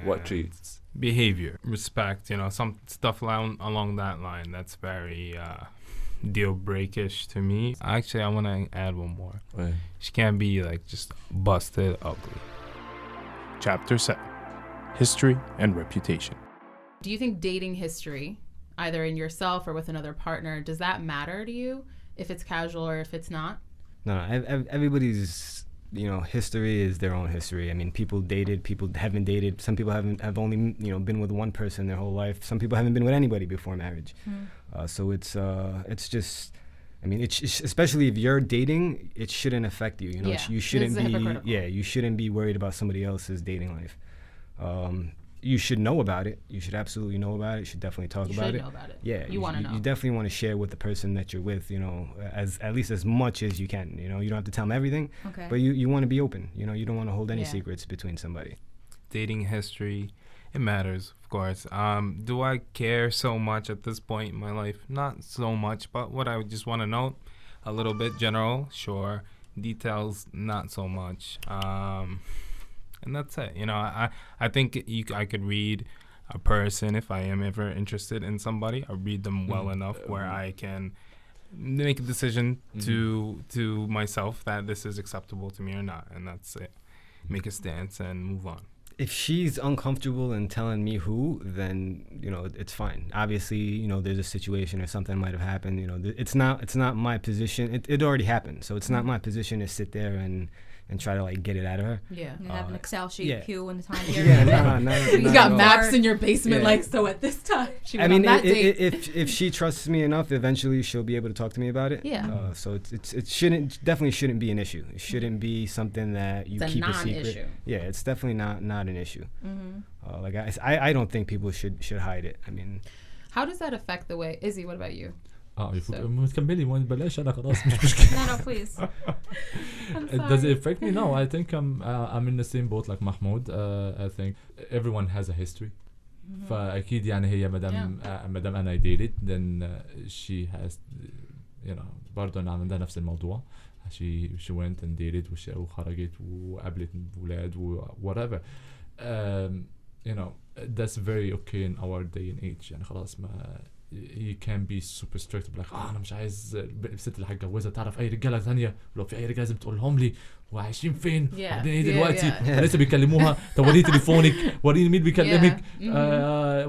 What treats? Behavior, respect, some stuff along that line. That's very deal breakish to me. Actually, I want to add one more. Right. She can't be like just busted ugly. Chapter 7, History and Reputation. Do you think dating history, either in yourself or with another partner, does that matter to you if it's casual or if it's not? No, everybody's history is their own history. I mean, people dated, people haven't dated. Some people have only been with one person their whole life. Some people haven't been with anybody before marriage. So it's just, I mean, it's especially if you're dating, it shouldn't affect you. You shouldn't be you shouldn't be worried about somebody else's dating life. you should know about it. You should absolutely know about it. You should definitely talk about it. You should know about it. Yeah. You want to know. You definitely want to share with the person that you're with, you know, at least as much as you can. You know, you don't have to tell them everything, but you want to be open. You know, you don't want to hold any secrets between somebody. Dating history, it matters, of course. Do I care so much at this point in my life? Not so much, but what I would just want to note, a little bit general, sure. Details, not so much. And that's it. You know, I think I could read a person if I am ever interested in somebody. I read them well enough where I can make a decision to myself that this is acceptable to me or not, and that's it. Make a stance and move on. If she's uncomfortable in telling me who, then, you know, it's fine. Obviously, you know, there's a situation or something might have happened. You know, it's not my position. It already happened, so it's not my position to sit there and try to like get it out of her. Yeah, you have an Excel sheet. Yeah. Q in the time here. You got maps in your basement, like, so at this time. I mean, if she trusts me enough, eventually she'll be able to talk to me about it. Yeah. So it shouldn't be an issue. It shouldn't be something that you keep a secret. Issue. Yeah, it's definitely not an issue. Like I don't think people should hide it. I mean, how does that affect the way? Izzy, what about you? تكملي ما بلاش انا خلاص مش مشكله. No, please. Does it affect me? No, I think I'm in the same boat like Mahmoud. I think everyone has a history. فأكيد يعني هي مدام أنا dated, then she has, you know, برضه أنا عندها نفس الموضوع. She went and dated وخرجت وقابلت ولاد whatever. You know, that's very okay in our day and age. يعني خلاص ما he can be super strict like انا مش عايز الست اللي هتجوزها تعرف اي رجاله ثانيه، ولو في اي رجاله لازم تقولهم لي وعايشين فين بعدين ايه دلوقتي لسه بيكلموها. طب وريني تليفونك، وريني مين بيكلمك.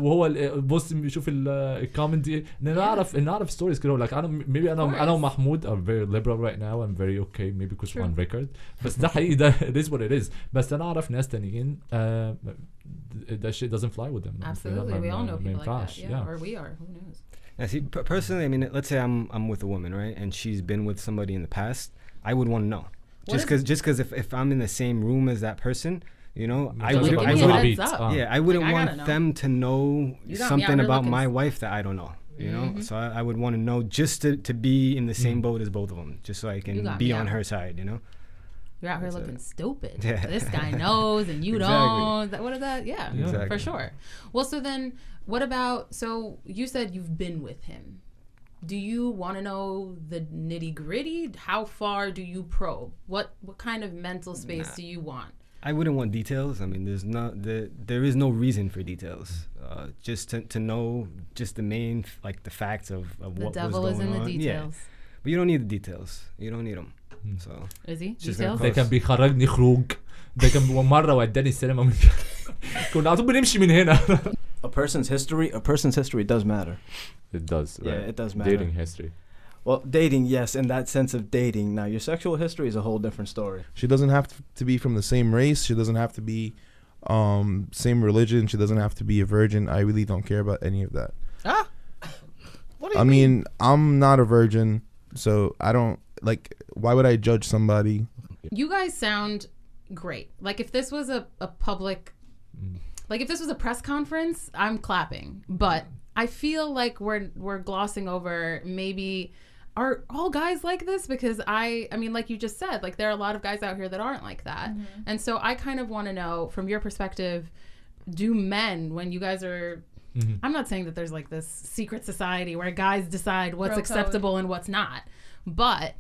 وهو بص بيشوف الكومنت دي. نعرف ستوريز كده. like انا ومحمود are very liberal right now. I'm very okay maybe because we're on record. بس ده حقيقي، ده it is what it is. بس انا اعرف ناس تانيين that shit doesn't fly with them. Absolutely, we all know people like that. Yeah, or we are. Who knows? Yeah, see, personally, I mean, let's say I'm with a woman, right, and she's been with somebody in the past. I would want to know, just because if I'm in the same room as that person, you know, I wouldn't want them to know something about my wife that I don't know. You know, so I would want to know just to be in the same boat as both of them, just so I can be on her side. You know. You're out here looking stupid. This guy knows and you don't. What is that? Yeah, exactly. For sure. Well, so then what about, so you said you've been with him. Do you want to know the nitty gritty? How far do you probe? What kind of mental space do you want? I wouldn't want details. I mean, there is no reason for details. Just to know just the main, like the facts of what was going on. The devil is in the details. Yeah. But you don't need the details. You don't need them. So is he? ده كان بيخرجني خروج. ده كان مرة وداني السينما كنا على طول بنمشي من هنا. A person's history does matter. It does. Right? Yeah, it does matter. Dating history. Well, dating, yes, in that sense of dating. Now, your sexual history is a whole different story. She doesn't have to be from the same race. She doesn't have to be same religion. She doesn't have to be a virgin. I really don't care about any of that. What do you mean? I mean, I'm not a virgin, so I don't, like, why would I judge somebody? You guys sound great. Like, if this was a public, like if this was a press conference, I'm clapping. But I feel like we're glossing over maybe, are all guys like this? Because I mean, like you just said, like there are a lot of guys out here that aren't like that. And so I kind of want to know, from your perspective, do men, when you guys are, I'm not saying that there's like this secret society where guys decide what's acceptable and what's not. But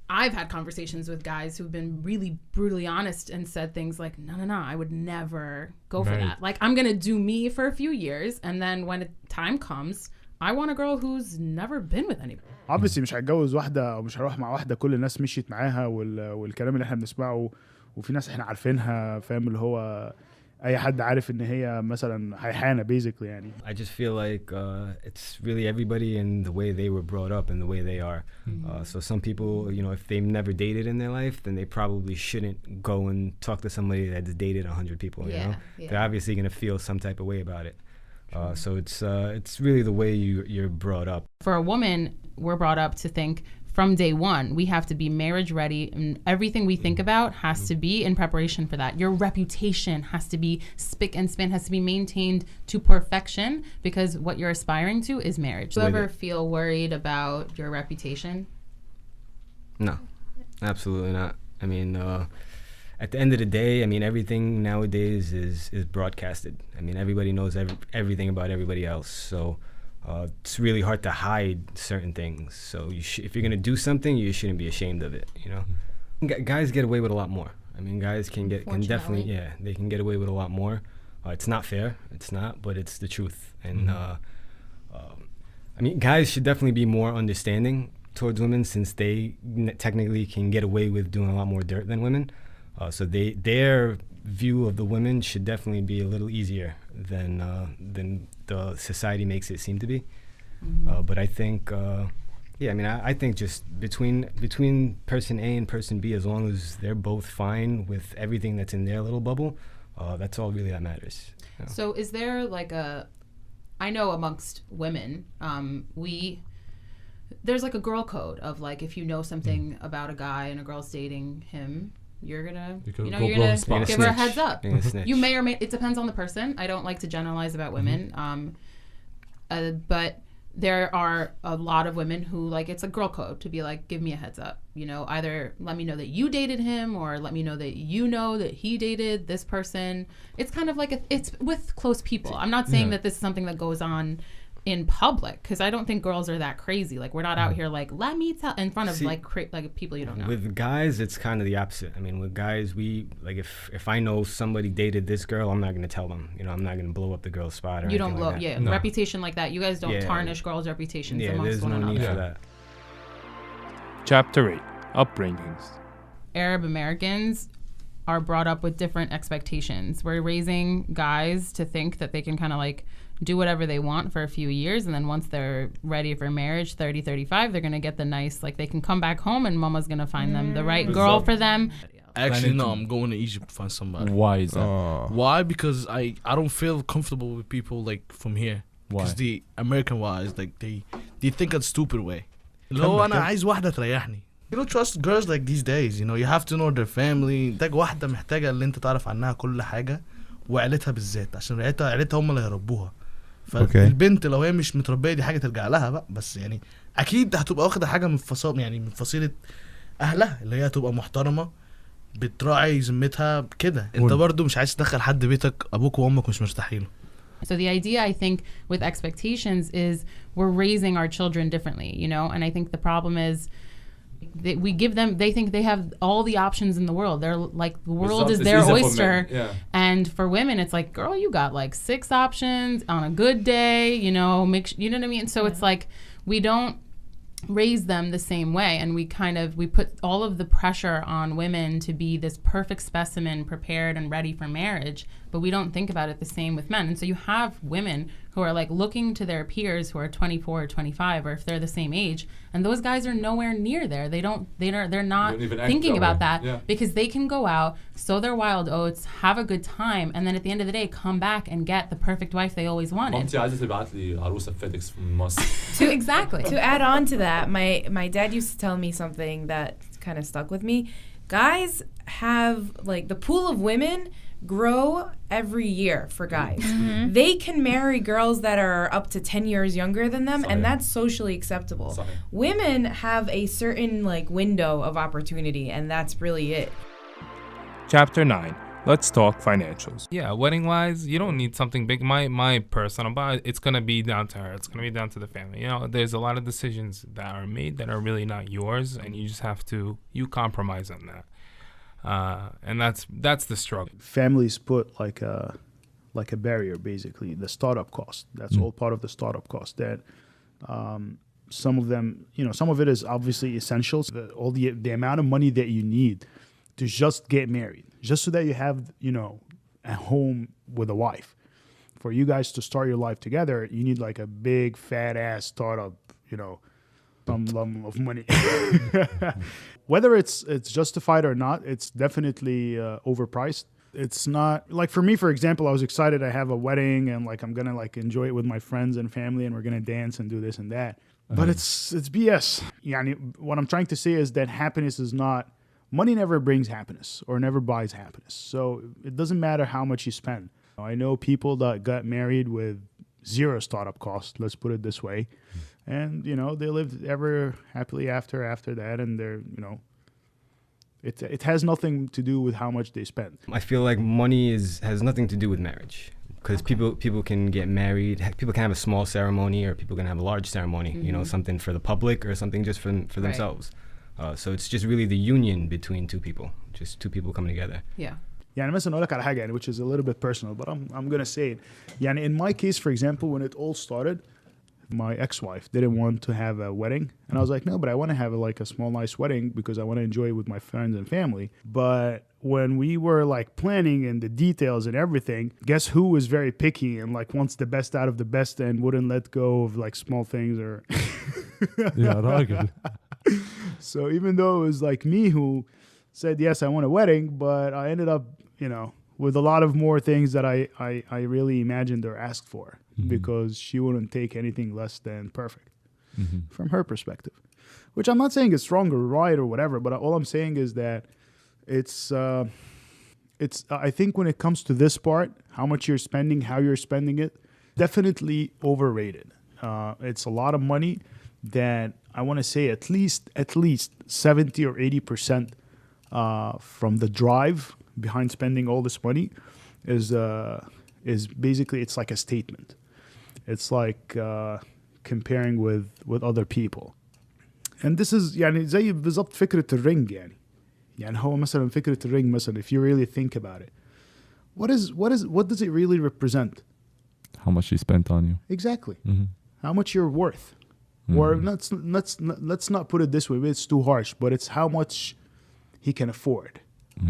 I've had conversations with guys who've been really brutally honest and said things like, no, I would never go for that. Like, I'm going to do me for a few years, and then when time comes, I want a girl who's never been with anybody. Obviously مش هتجوز واحدة أو مش هروح مع واحدة كل الناس مشيت معاها والكلام اللي احنا بنسمعه، وفي ناس احنا عارفينها، فاهم، اللي هو اي حد عارف ان هي مثلا هيحانه basically يعني. I just feel like it's really everybody in the way they were brought up and the way they are. So some people, you know, if they've never dated in their life, then they probably shouldn't go and talk to somebody that's dated 100 people. You know, they're obviously going to feel some type of way about it. So it's really the way you're brought up. For a woman, we're brought up to think from day one, we have to be marriage ready, and everything we think about has to be in preparation for that. Your reputation has to be spick and span, has to be maintained to perfection, because what you're aspiring to is marriage. Do you ever feel worried about your reputation? No, absolutely not. I mean, at the end of the day, I mean, everything nowadays is broadcasted. I mean, everybody knows everything about everybody else. So it's really hard to hide certain things. So if you're going to do something, you shouldn't be ashamed of it, you know? Guys get away with a lot more. I mean, guys can definitely, they can get away with a lot more. It's not fair. It's not, but it's the truth. And I mean, guys should definitely be more understanding towards women, since they technically can get away with doing a lot more dirt than women. So their view of the women should definitely be a little easier than the society makes it seem to be. But I think, I mean, I think just between person A and person B, as long as they're both fine with everything that's in their little bubble, that's all really that matters. You know? So is there like I know amongst women, there's like a girl code of like, if you know something about a guy and a girl's dating him, you're gonna give her a heads up. You may or may, it depends on the person. I don't like to generalize about women, but there are a lot of women who like, it's a girl code to be like, give me a heads up. You know, either let me know that you dated him, or let me know that you know that he dated this person. It's kind of like it's with close people. I'm not saying that this is something that goes on in public, because I don't think girls are that crazy. Like, we're not out here like, let me tell in front of like people you don't know. With guys, it's kind of the opposite. I mean, with guys, we like, if I know somebody dated this girl, I'm not going to tell them. You know, I'm not going to blow up the girl's spot or you don't blow like that. reputation like that. You guys don't tarnish girls' reputations amongst there's one no another. need for that. Chapter 8, Upbringings. Arab Americans are brought up with different expectations. We're raising guys to think that they can kind of like do whatever they want for a few years, and then once they're ready for marriage, 30, 35, they're going to get the nice, like they can come back home and mama's going to find them the right girl for them. Actually, no, I'm going to Egypt to find somebody. Why is that? Why? Because I don't feel comfortable with people like from here. Why? Because the American wise, like they think a stupid way. أنا عايز واحدة تريحني. You don't trust girls like these days, you know. You have to know their family. محتاج واحدة محتاجة اللي انت تعرف عنها كل حاجة، وعيلتها بالذات، عشان عيلتها هم اللي هيربوها. فالبنت لو هي مش متربيه دي حاجه ترجع لها بقى، بس يعني اكيد هتبقى واخده حاجه من فصائل، يعني من فصيله اهلها، اللي هي هتبقى محترمه بتراعي ذمتها كده. انت برضو مش عايز تدخل حد بيتك ابوك وامك مش مرتاحين. So the idea, I think, with expectations is we're raising our children differently, you know, and I think the problem is we give them, they think they have all the options in the world. They're like, the world is their oyster. And for women, it's like, girl, you got like 6 options on a good day, you know, you know what I mean? So it's like, we don't raise them the same way, and we put all of the pressure on women to be this perfect specimen, prepared and ready for marriage, but we don't think about it the same with men. And so you have women who are like looking to their peers who are 24 or 25, or if they're the same age, and those guys are nowhere near there. They're not thinking about that, because they can go out, sow their wild oats, have a good time, and then at the end of the day come back and get the perfect wife they always wanted. Exactly. To add on to that, my dad used to tell me something that kind of stuck with me. Guys have, like, the pool of women grow every year for guys. Mm-hmm. They can marry girls that are up to 10 years younger than them, and that's socially acceptable. Women have a certain like window of opportunity, and that's really it. Chapter 9. Let's talk financials. Yeah, wedding-wise, you don't need something big. My personal, but it's going to be down to her. It's going to be down to the family. You know, there's a lot of decisions that are made that are really not yours, and you just have to, you compromise on that. And that's the struggle. Families put like a barrier, basically, the startup cost. That's all part of the startup cost. That some of them, you know, some of it is obviously essentials. The amount of money that you need to just get married, just so that you have, you know, a home with a wife. For you guys to start your life together, you need like a big fat ass startup, you know, some lump of money. Whether it's justified or not, it's definitely overpriced. It's not like, for me, for example, I was excited I have a wedding and like I'm gonna like enjoy it with my friends and family and we're gonna dance and do this and that. But it's BS. Yani, what I'm trying to say is that happiness is not, money never brings happiness or never buys happiness. So it doesn't matter how much you spend. I know people that got married with zero startup cost, let's put it this way. And, they lived ever happily after that. And they're, it has nothing to do with how much they spend. I feel like money has nothing to do with marriage. Because people can get married, people can have a small ceremony, or people can have a large ceremony, something for the public or something just for themselves. So it's just really the union between two people, just two people coming together. Yeah. يعني مثلا أقول لك على حاجة which is a little bit personal, but I'm gonna say it. يعني in my case, for example, when it all started, my ex-wife didn't want to have a wedding, and I was like, no, but I want to have a small, nice wedding because I want to enjoy it with my friends and family. But when we were planning and the details and everything, guess who was very picky and wants the best out of the best and wouldn't let go of small things or. Yeah, راجل. So even though it was me who said yes, I want a wedding, but I ended up, with a lot of more things that I really imagined or asked for, because she wouldn't take anything less than perfect from her perspective. Which I'm not saying is wrong or right or whatever, but all I'm saying is that it's I think when it comes to this part, how much you're spending, how you're spending it, definitely overrated. It's a lot of money that I want to say at least 70 or 80% from the drive behind spending all this money is basically, it's like a statement. It's like comparing with other people. And this is يعني زي بالضبط فكرة الرينج يعني هو مثلا فكرة الرينج مثلا, if you really think about it, what does it really represent? How much she spent on you. Exactly. How much you're worth. Or let's not put it this way, it's too harsh, but it's how much he can afford.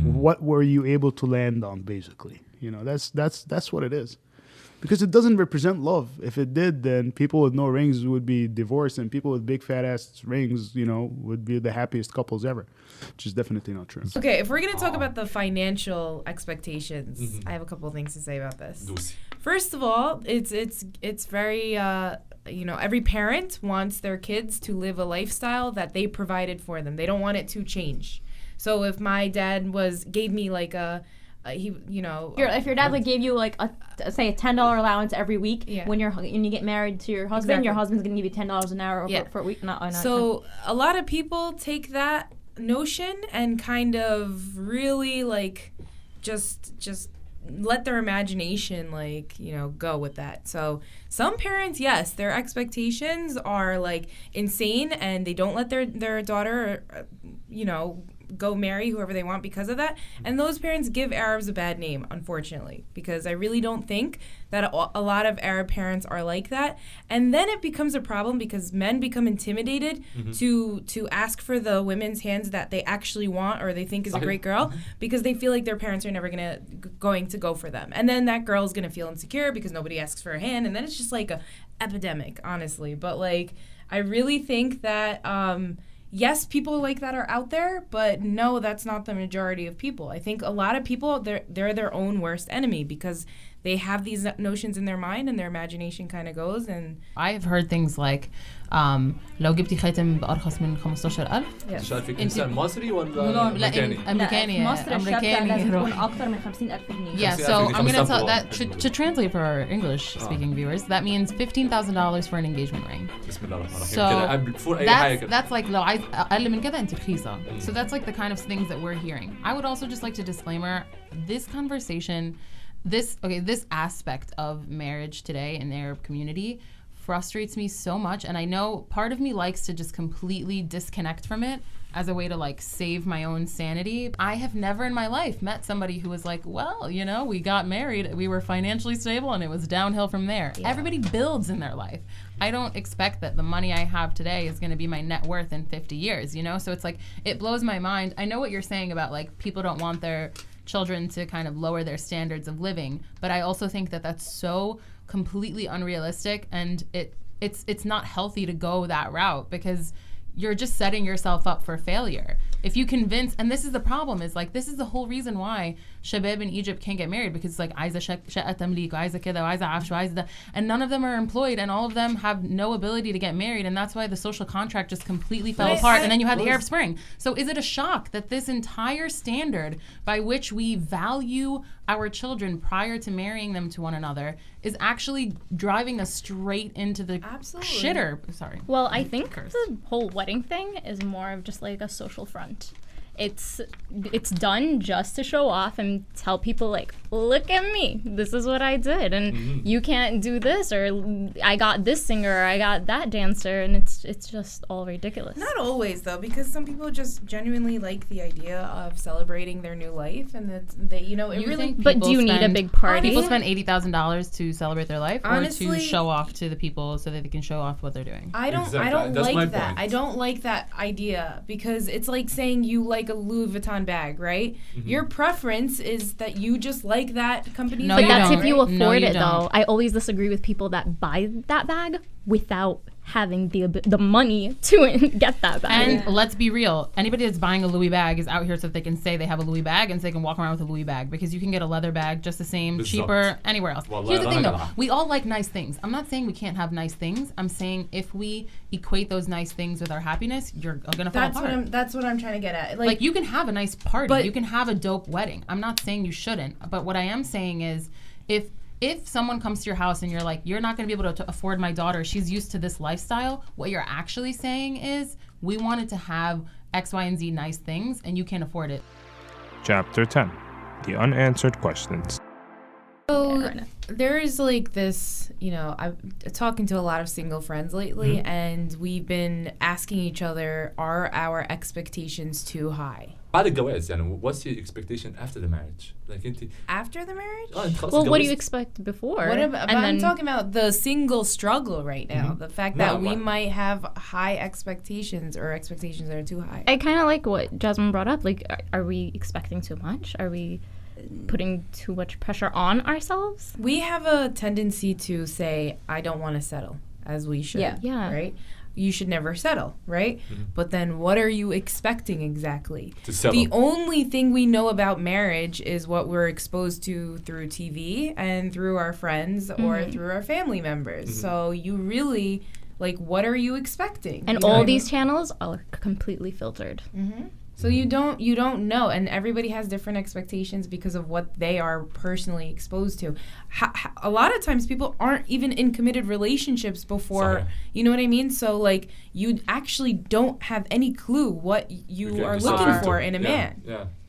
What were you able to land on, basically? That's what it is. Because it doesn't represent love. If it did, then people with no rings would be divorced, and people with big fat ass rings, would be the happiest couples ever, which is definitely not true. Okay, if we're going to talk about the financial expectations, I have a couple of things to say about this. First of all, it's very every parent wants their kids to live a lifestyle that they provided for them. They don't want it to change. So if my dad gave me if your dad gave you say a $10 allowance every week, when you get married to your husband, your husband's gonna give you $10 an hour for a week. So a lot of people take that notion and kind of really just let their imagination go with that. So some parents, yes, their expectations are insane, and they don't let their daughter go marry whoever they want because of that. And those parents give Arabs a bad name, unfortunately, because I really don't think that a lot of Arab parents are like that. And then it becomes a problem because men become intimidated to ask for the women's hands that they actually want or they think is a great girl, because they feel like their parents are never going to go for them. And then that girl's going to feel insecure because nobody asks for a hand, and then it's just a epidemic, honestly. But I really think that yes, people like that are out there, but no, that's not the majority of people. I think a lot of people, they're their own worst enemy because they have these notions in their mind and their imagination kind of goes. And I have heard things like لو جبتي خاتم بأرخص من 15,000 شايفك إنسان مصري ولا أمريكاني؟ مصر الشبكة لازم تكون أكتر من 50,000 جنيه. Yeah, so I'm going to tell that to translate for our English speaking viewers, that means $15,000 for an engagement ring. So that's لو عايز أقل من كده أنت رخيصة. So that's the kind of things that we're hearing. I would also just like to disclaimer this conversation. This aspect of marriage today in the Arab community frustrates me so much, and I know part of me likes to just completely disconnect from it as a way to save my own sanity. I have never in my life met somebody who was well, we got married, we were financially stable, and it was downhill from there. Yeah. Everybody builds in their life. I don't expect that the money I have today is going to be my net worth in 50 years, So it's it blows my mind. I know what you're saying about people don't want their children to kind of lower their standards of living, but I also think that that's so completely unrealistic, and it's not healthy to go that route because you're just setting yourself up for failure. if you convince, and this is the problem, is like, this is the whole reason why shabab in Egypt can't get married, because it's like, and none of them are employed, and all of them have no ability to get married, and that's why the social contract just completely fell apart, and then you had the Arab Spring. So is it a shock that this entire standard by which we value our children prior to marrying them to one another is actually driving us straight into the shitter? Sorry. Well, I think the whole wedding thing is more of just like a social front. It's done just to show off and tell people, like, look at me, this is what I did, and you can't do this, or I got this singer, or I got that dancer, and it's just all ridiculous. Not always, though, because some people just genuinely like the idea of celebrating their new life, and that they, you know, it really. But do you need a big party? People spend $80,000 to celebrate their life, Honestly, or to show off to the people so that they can show off what they're doing. I don't like that. I don't like that idea, because it's like saying you like a Louis Vuitton bag, right? Your preference is that you just like that company's bag. But that's if you afford it, though. I always disagree with people that buy that bag without having the money to get that bag. And let's be real, anybody that's buying a Louis bag is out here so that they can say they have a Louis bag and so they can walk around with a Louis bag, because you can get a leather bag just the same, cheaper, anywhere else. Here's the thing, though. We all like nice things. I'm not saying we can't have nice things. I'm saying if we equate those nice things with our happiness, you're going to fall apart. That's what I'm trying to get at. Like, you can have a nice party. You can have a dope wedding. I'm not saying you shouldn't. But what I am saying is, if someone comes to your house and you're like, you're not going to be able to afford my daughter, she's used to this lifestyle, what you're actually saying is, we wanted to have X, Y, and Z nice things, and you can't afford it. Chapter 10. The Unanswered Questions. So there is like this, you know, I'm talking to a lot of single friends lately, and we've been asking each other, are our expectations too high? بعد الجواز يعني what's your expectation after the marriage? Like after the marriage? Well, what do you expect before? I'm talking about the single struggle right now. The fact that we might have high expectations, or expectations that are too high. I kind of like what Jasmine brought up. Like, are we expecting too much? Are we putting too much pressure on ourselves? We have a tendency to say, I don't want to settle, as we should. Yeah. Right? You should never settle, right? But then what are you expecting exactly? To settle. The only thing we know about marriage is what we're exposed to through TV and through our friends or through our family members. So you really, like, what are you expecting? And all these channels are completely filtered. So you don't know, and everybody has different expectations because of what they are personally exposed to. A lot of times people aren't even in committed relationships before, you know what I mean? So like, you actually don't have any clue what you are looking for in a man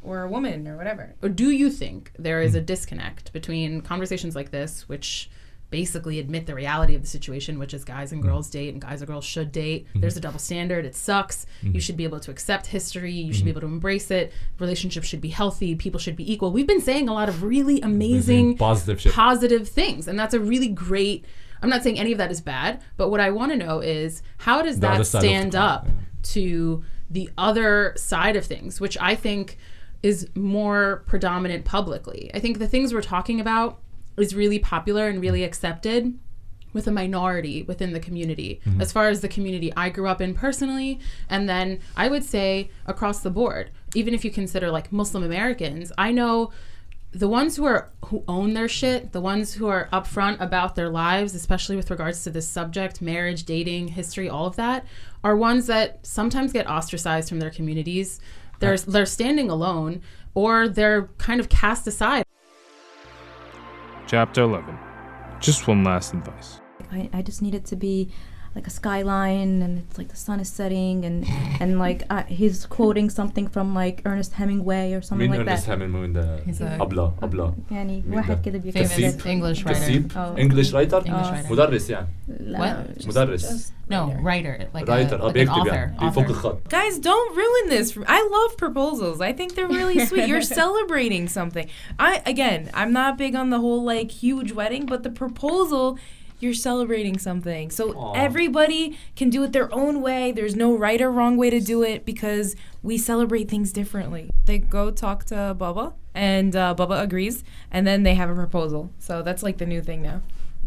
or a woman or whatever. Or do you think there is a disconnect between conversations like this, which basically admit the reality of the situation, which is guys and girls date and guys and girls should date. There's a double standard. It sucks. You should be able to accept history. You should be able to embrace it. Relationships should be healthy. People should be equal. We've been saying a lot of really amazing positive things, and that's a really great, I'm not saying any of that is bad, but what I want to know is, how does that stand up to the other side of things, which I think is more predominant publicly. I think the things we're talking about is really popular and really accepted with a minority within the community, as far as the community I grew up in personally, and then I would say across the board. Even if you consider like Muslim Americans, I know the ones who own their shit, the ones who are upfront about their lives, especially with regards to this subject, marriage, dating, history, all of that, are ones that sometimes get ostracized from their communities. They're standing alone, or they're kind of cast aside. Chapter 11. Just one last advice. I just need it to be like a skyline, and it's like the sun is setting, and like he's quoting something from like Ernest Hemingway or something like that. Ernest Hemingway the أبلة يعني واحد كده famous English writer. English writer. مدرس يعني. What? مدرس. No, writer. Like writer. an author. بيفك الخط. Guys, don't ruin this. I love proposals. I think they're really sweet. You're celebrating something. I'm not big on the whole like huge wedding, but the proposal, you're celebrating something. So everybody can do it their own way. There's no right or wrong way to do it, because we celebrate things differently. They go talk to Baba, and Baba agrees, and then they have a proposal. So that's like the new thing now.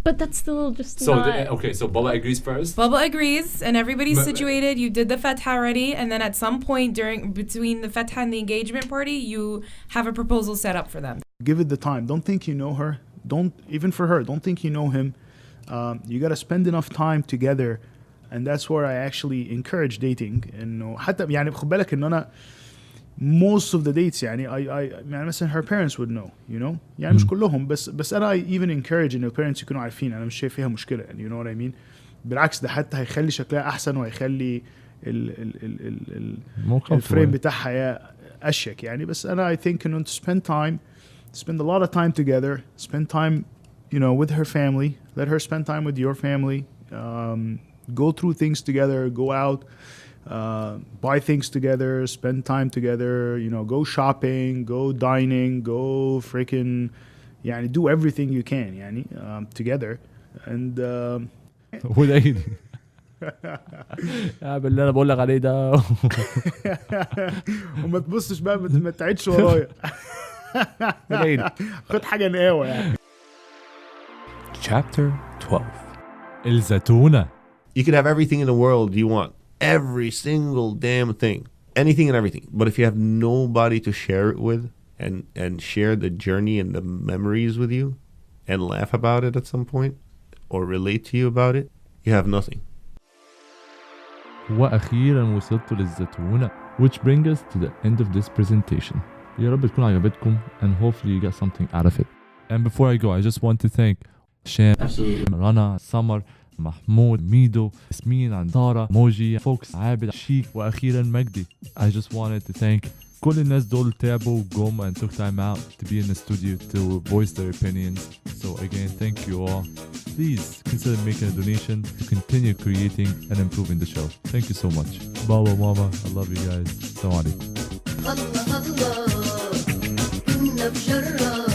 But that's still just So not... okay, so Baba agrees first. Baba agrees, and everybody's situated. You did the fatha already, and then at some point between the fatha and the engagement party, you have a proposal set up for them. Give it the time. Don't think you know her. Even for her, don't think you know him. You gotta spend enough time together, and that's where I actually encourage dating. إنه حتى يعني خد بالك إنه أنا most of the dates يعني يعني مثلا her parents would know, you know. يعني مش كلهم بس أنا even encourage إنه parents يكونوا عارفين. أنا مش شايف فيها مشكلة يعني, you know what I mean. بالعكس ده حتى هيخلي شكلها أحسن وهيخلي الفريم بتاعها أشيك يعني. بس أنا I think إنه to spend a lot of time together, spend time, you know, with her family. Let her spend time with your family. Go through things together. Go out, buy things together. Spend time together. You know, go shopping, go dining, go freaking, يعني do everything you can, يعني together. And وده ايه يا بالله انا بقول لك عليه ده. وما تبصش بقى, ما تعيدش ورايا. خد حاجة نقاوة يعني. Chapter 12. الزتونة. You could have everything in the world you want. Every single damn thing. Anything and everything. But if you have nobody to share it with and share the journey and the memories with you and laugh about it at some point or relate to you about it, you have nothing. وأخيرا وصلت للزتونة. Which brings us to the end of this presentation. يا رب تكون عجبتكم and hopefully you get something out of it. And before I go, I just want to thank Shan, Rana, Samar, Mahmoud, Mido, Yasmin, Antara, Moji, Fox, Abid, Sheik, وأخيرا مجدي. I just wanted to thank كل الناس دول تعبوا وقوم and took time out to be in the studio to voice their opinions. So again, thank you all. Please consider making a donation to continue creating and improving the show. Thank you so much. Baba, Mama, I love you guys. Assalamu alaikum. الله الله كنا بجرة